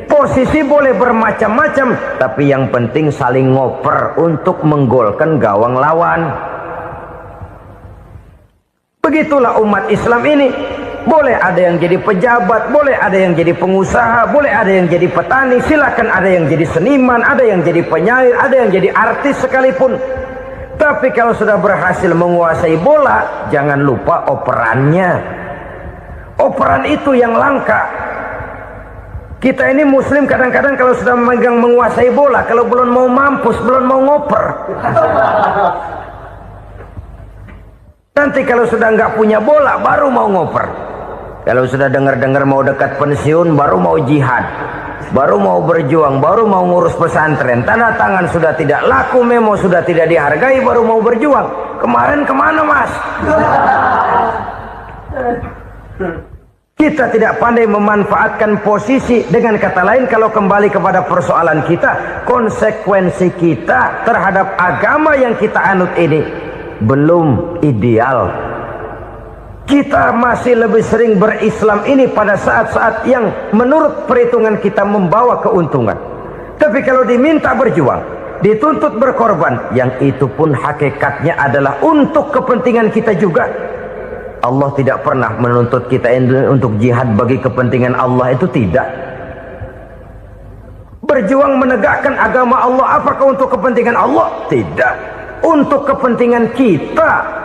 Posisi boleh bermacam-macam, tapi yang penting saling ngoper untuk menggolkan gawang lawan. Begitulah umat Islam ini. Boleh ada yang jadi pejabat, boleh ada yang jadi pengusaha, boleh ada yang jadi petani, silakan ada yang jadi seniman, ada yang jadi penyair, ada yang jadi artis sekalipun. Tapi kalau sudah berhasil menguasai bola, jangan lupa operannya. Operan itu yang langka. Kita ini muslim kadang-kadang kalau sudah memegang menguasai bola, kalau belum mau mampus, belum mau ngoper. Nanti kalau sudah nggak punya bola, baru mau ngoper. Kalau sudah dengar-dengar mau dekat pensiun, baru mau jihad, baru mau berjuang, baru mau ngurus pesantren. Tanda tangan sudah tidak laku, memo sudah tidak dihargai, baru mau berjuang. Kemarin kemana, Mas? Kita tidak pandai memanfaatkan posisi. Dengan kata lain, kalau kembali kepada persoalan kita, konsekuensi kita terhadap agama yang kita anut ini belum ideal. Kita masih lebih sering berislam ini pada saat-saat yang menurut perhitungan kita membawa keuntungan. Tapi kalau diminta berjuang, dituntut berkorban, yang itu pun hakikatnya adalah untuk kepentingan kita juga. Allah tidak pernah menuntut kita untuk jihad bagi kepentingan Allah, itu tidak. Berjuang menegakkan agama Allah, apakah untuk kepentingan Allah? Tidak. Untuk kepentingan kita.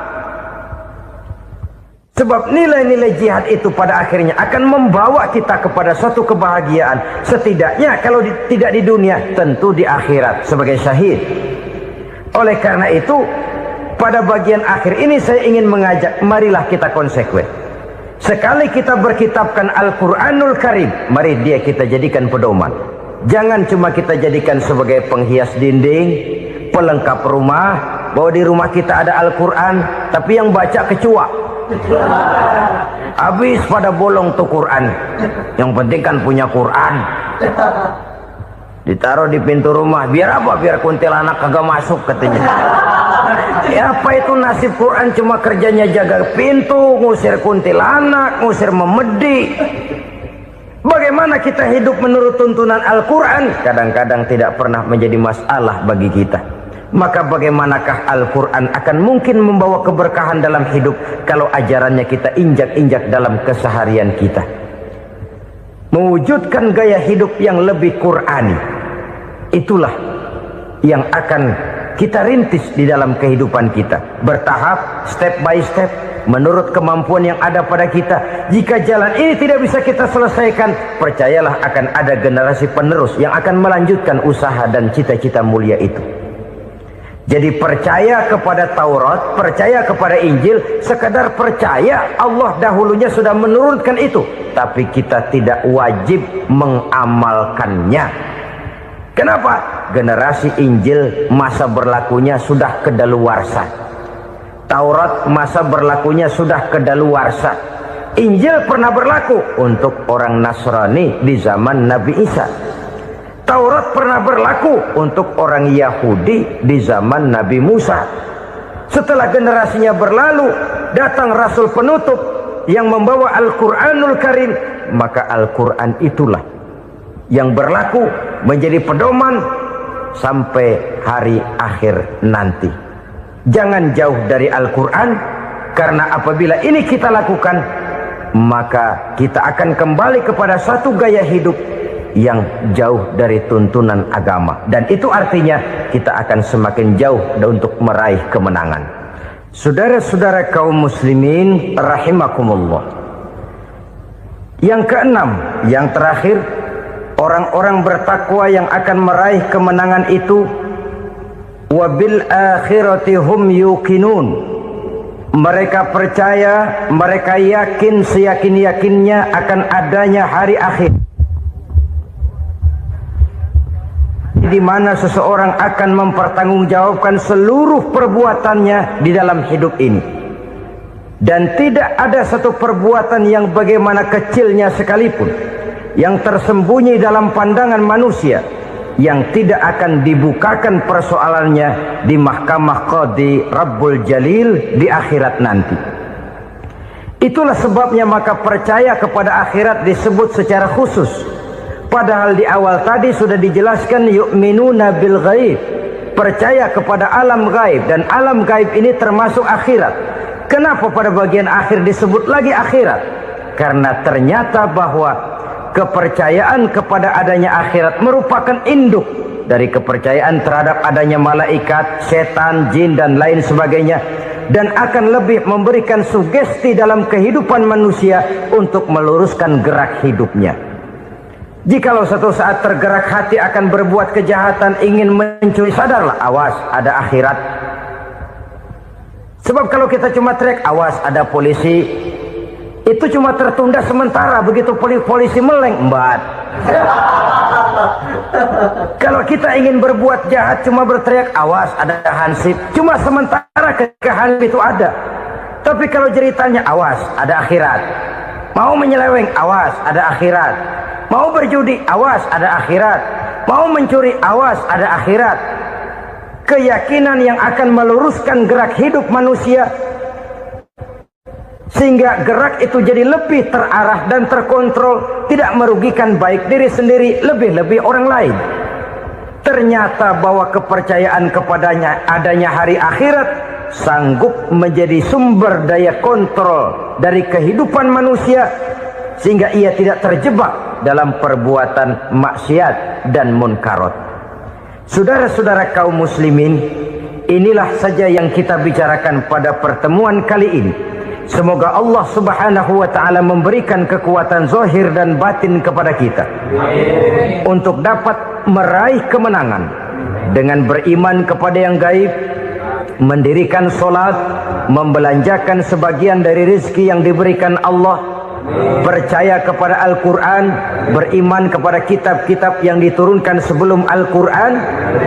Sebab nilai-nilai jihad itu pada akhirnya akan membawa kita kepada suatu kebahagiaan. Setidaknya kalau tidak di dunia, tentu di akhirat sebagai syahid. Oleh karena itu, pada bagian akhir ini saya ingin mengajak, marilah kita konsekuen. Sekali kita berkitabkan Al-Quranul Karim, mari dia kita jadikan pedoman. Jangan cuma kita jadikan sebagai penghias dinding, pelengkap rumah, bahwa di rumah kita ada Al-Quran, tapi yang baca kecoa. Habis pada bolong tuh Quran. Yang penting kan punya Quran. Ditaruh di pintu rumah. Biar apa? Biar kuntilanak kagak masuk katanya. Ya apa itu nasib Quran, cuma kerjanya jaga pintu, ngusir kuntilanak, ngusir memedi. Bagaimana kita hidup menurut tuntunan Al-Quran? Kadang-kadang tidak pernah menjadi masalah bagi kita. Maka bagaimanakah Al-Quran akan mungkin membawa keberkahan dalam hidup kalau ajarannya kita injak-injak dalam keseharian kita? Mewujudkan gaya hidup yang lebih Qurani, itulah yang akan kita rintis di dalam kehidupan kita. Bertahap, step by step, menurut kemampuan yang ada pada kita. Jika jalan ini tidak bisa kita selesaikan, percayalah akan ada generasi penerus yang akan melanjutkan usaha dan cita-cita mulia itu. Jadi percaya kepada Taurat, percaya kepada Injil, sekadar percaya Allah dahulunya sudah menurunkan itu. Tapi kita tidak wajib mengamalkannya. Kenapa? Generasi Injil masa berlakunya sudah kedaluarsa. Taurat masa berlakunya sudah kedaluarsa. Injil pernah berlaku untuk orang Nasrani di zaman Nabi Isa. Taurat pernah berlaku untuk orang Yahudi di zaman Nabi Musa. Setelah generasinya berlalu, datang Rasul penutup yang membawa Al-Quranul Karim. Maka Al-Quran itulah yang berlaku menjadi pedoman sampai hari akhir nanti. Jangan jauh dari Al-Quran, karena apabila ini kita lakukan, maka kita akan kembali kepada satu gaya hidup yang jauh dari tuntunan agama, dan itu artinya kita akan semakin jauh untuk meraih kemenangan. Saudara-saudara kaum muslimin rahimakumullah, yang keenam, yang terakhir, orang-orang bertakwa yang akan meraih kemenangan itu wabil akhirati hum yuqinun. Mereka percaya, mereka yakin seyakin-yakinnya akan adanya hari akhir, di mana seseorang akan mempertanggungjawabkan seluruh perbuatannya di dalam hidup ini. Dan tidak ada satu perbuatan yang bagaimana kecilnya sekalipun, yang tersembunyi dalam pandangan manusia, yang tidak akan dibukakan persoalannya di mahkamah Qadi Rabbul Jalil di akhirat nanti. Itulah sebabnya maka percaya kepada akhirat disebut secara khusus Padahal di awal tadi sudah dijelaskan yu'minuna bil ghaib, percaya kepada alam gaib, dan alam gaib ini termasuk akhirat. Kenapa pada bagian akhir disebut lagi akhirat? Karena ternyata bahwa kepercayaan kepada adanya akhirat merupakan induk dari kepercayaan terhadap adanya malaikat, setan, jin dan lain sebagainya, dan akan lebih memberikan sugesti dalam kehidupan manusia untuk meluruskan gerak hidupnya. Jikalau satu saat tergerak hati akan berbuat kejahatan, ingin mencuri, sadarlah, awas ada akhirat. Sebab kalau kita cuma teriak awas ada polisi, itu cuma tertunda sementara. Begitu polisi meleng, embat. Kalau kita ingin berbuat jahat cuma berteriak awas ada hansip, cuma sementara ketika hansip itu ada. Tapi kalau ceritanya awas ada akhirat, mau menyeleweng awas ada akhirat, mau berjudi awas ada akhirat, mau mencuri awas ada akhirat. Keyakinan yang akan meluruskan gerak hidup manusia sehingga gerak itu jadi lebih terarah dan terkontrol, tidak merugikan baik diri sendiri, lebih-lebih orang lain. Ternyata bahwa kepercayaan kepadanya adanya hari akhirat sanggup menjadi sumber daya kontrol dari kehidupan manusia, sehingga ia tidak terjebak dalam perbuatan maksiat dan munkarat. Saudara-saudara kaum muslimin, inilah saja yang kita bicarakan pada pertemuan kali ini. Semoga Allah subhanahu wa ta'ala memberikan kekuatan zahir dan batin kepada kita. Amin. Untuk dapat meraih kemenangan dengan beriman kepada yang gaib, mendirikan solat, membelanjakan sebagian dari rezeki yang diberikan Allah, percaya kepada Al-Quran, beriman kepada kitab-kitab yang diturunkan sebelum Al-Quran,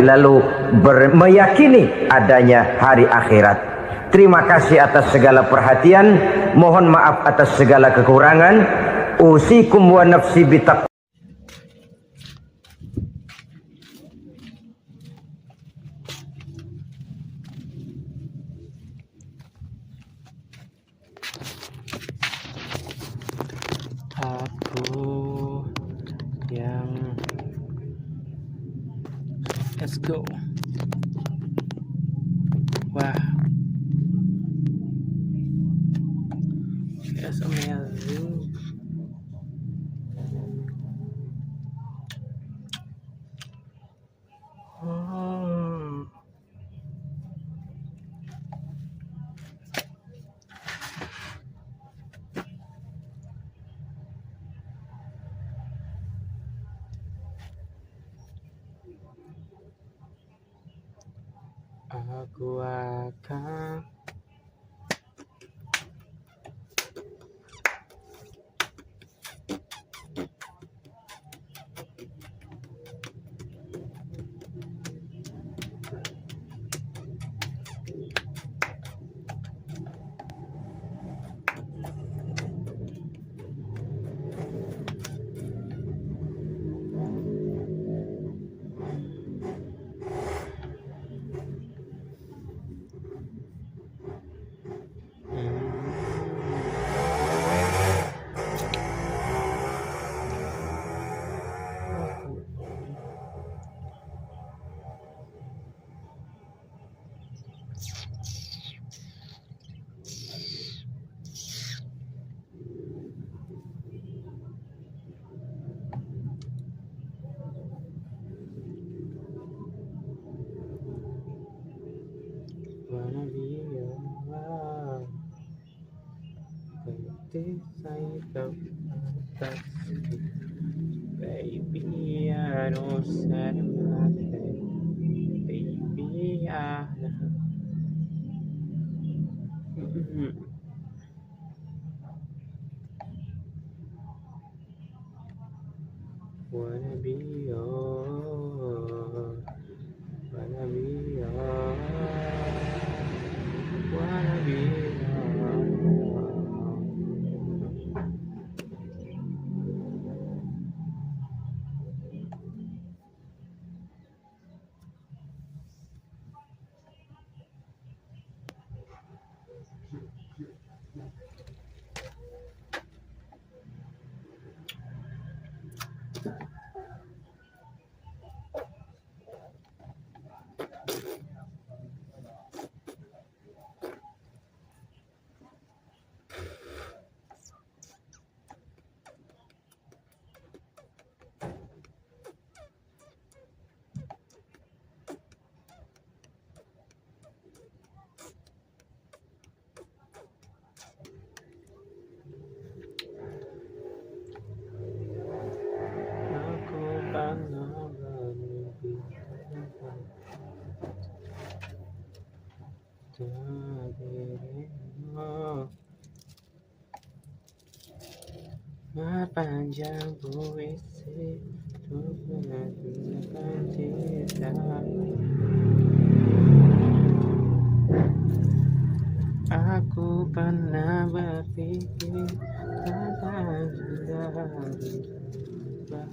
lalu meyakini adanya hari akhirat. Terima kasih atas segala perhatian, mohon maaf atas segala kekurangan. Usikum wa nafsi bitaqwa. Aku yang let's go. Wah, that's amazing. Aku akan wanna be your love. Baby, I don't say nothing. Baby, I wanna be your, wanna be your, wanna be your. Panjang puisi untuk menentukan cinta. Aku pernah berpikir tentang cinta.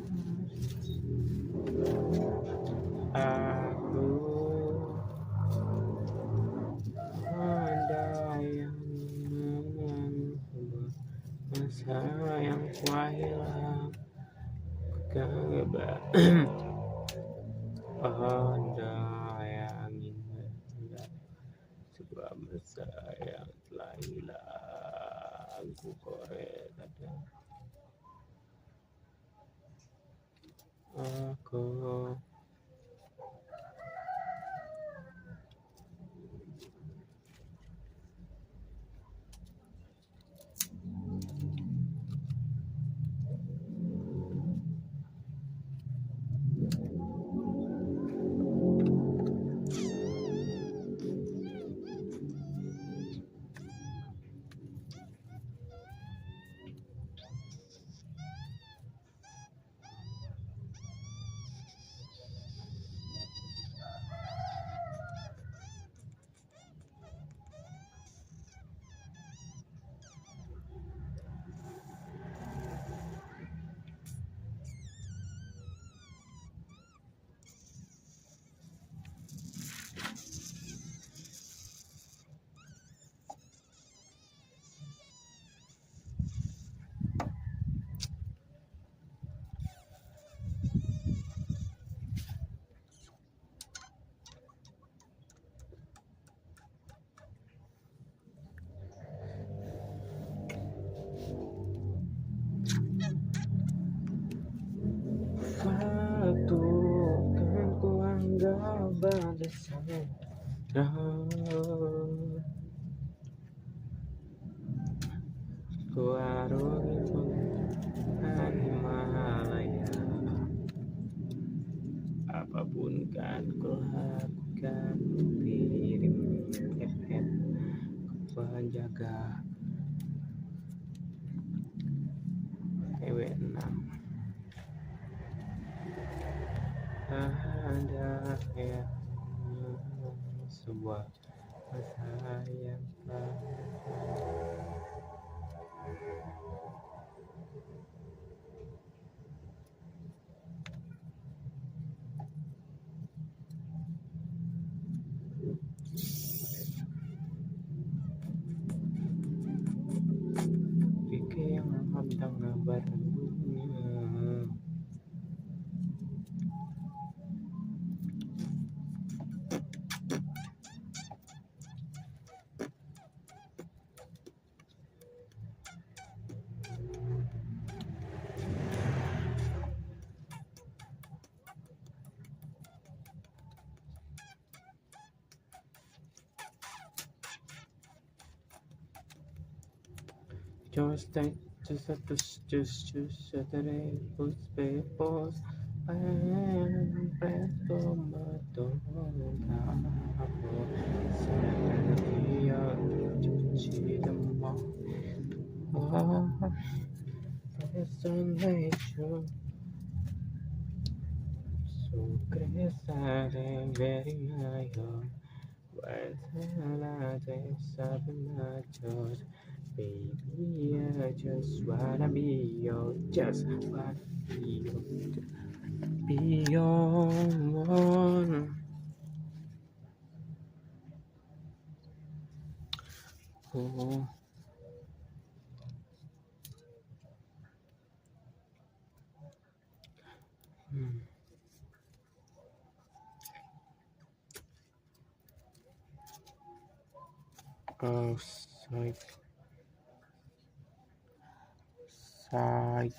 Aku ada yang menunggu masa yang telah hilang. Ada yang ingin sebuah masa yang telah hilang. Ku korek kadang aku waktu kan ku anggap berdasar. Ku harus Himalaya. Apapun kan ku lakukan, kirim FM ku penjaga EW6. Ada yang sebuah masa yang telah pikir yang tentang kabar dunia. Just Saturday push papers and presto madonna Saturday cuci demam destination so crescere very high when I seven nachos. Baby, I just wanna be your, just wanna be your one. Oh. Side.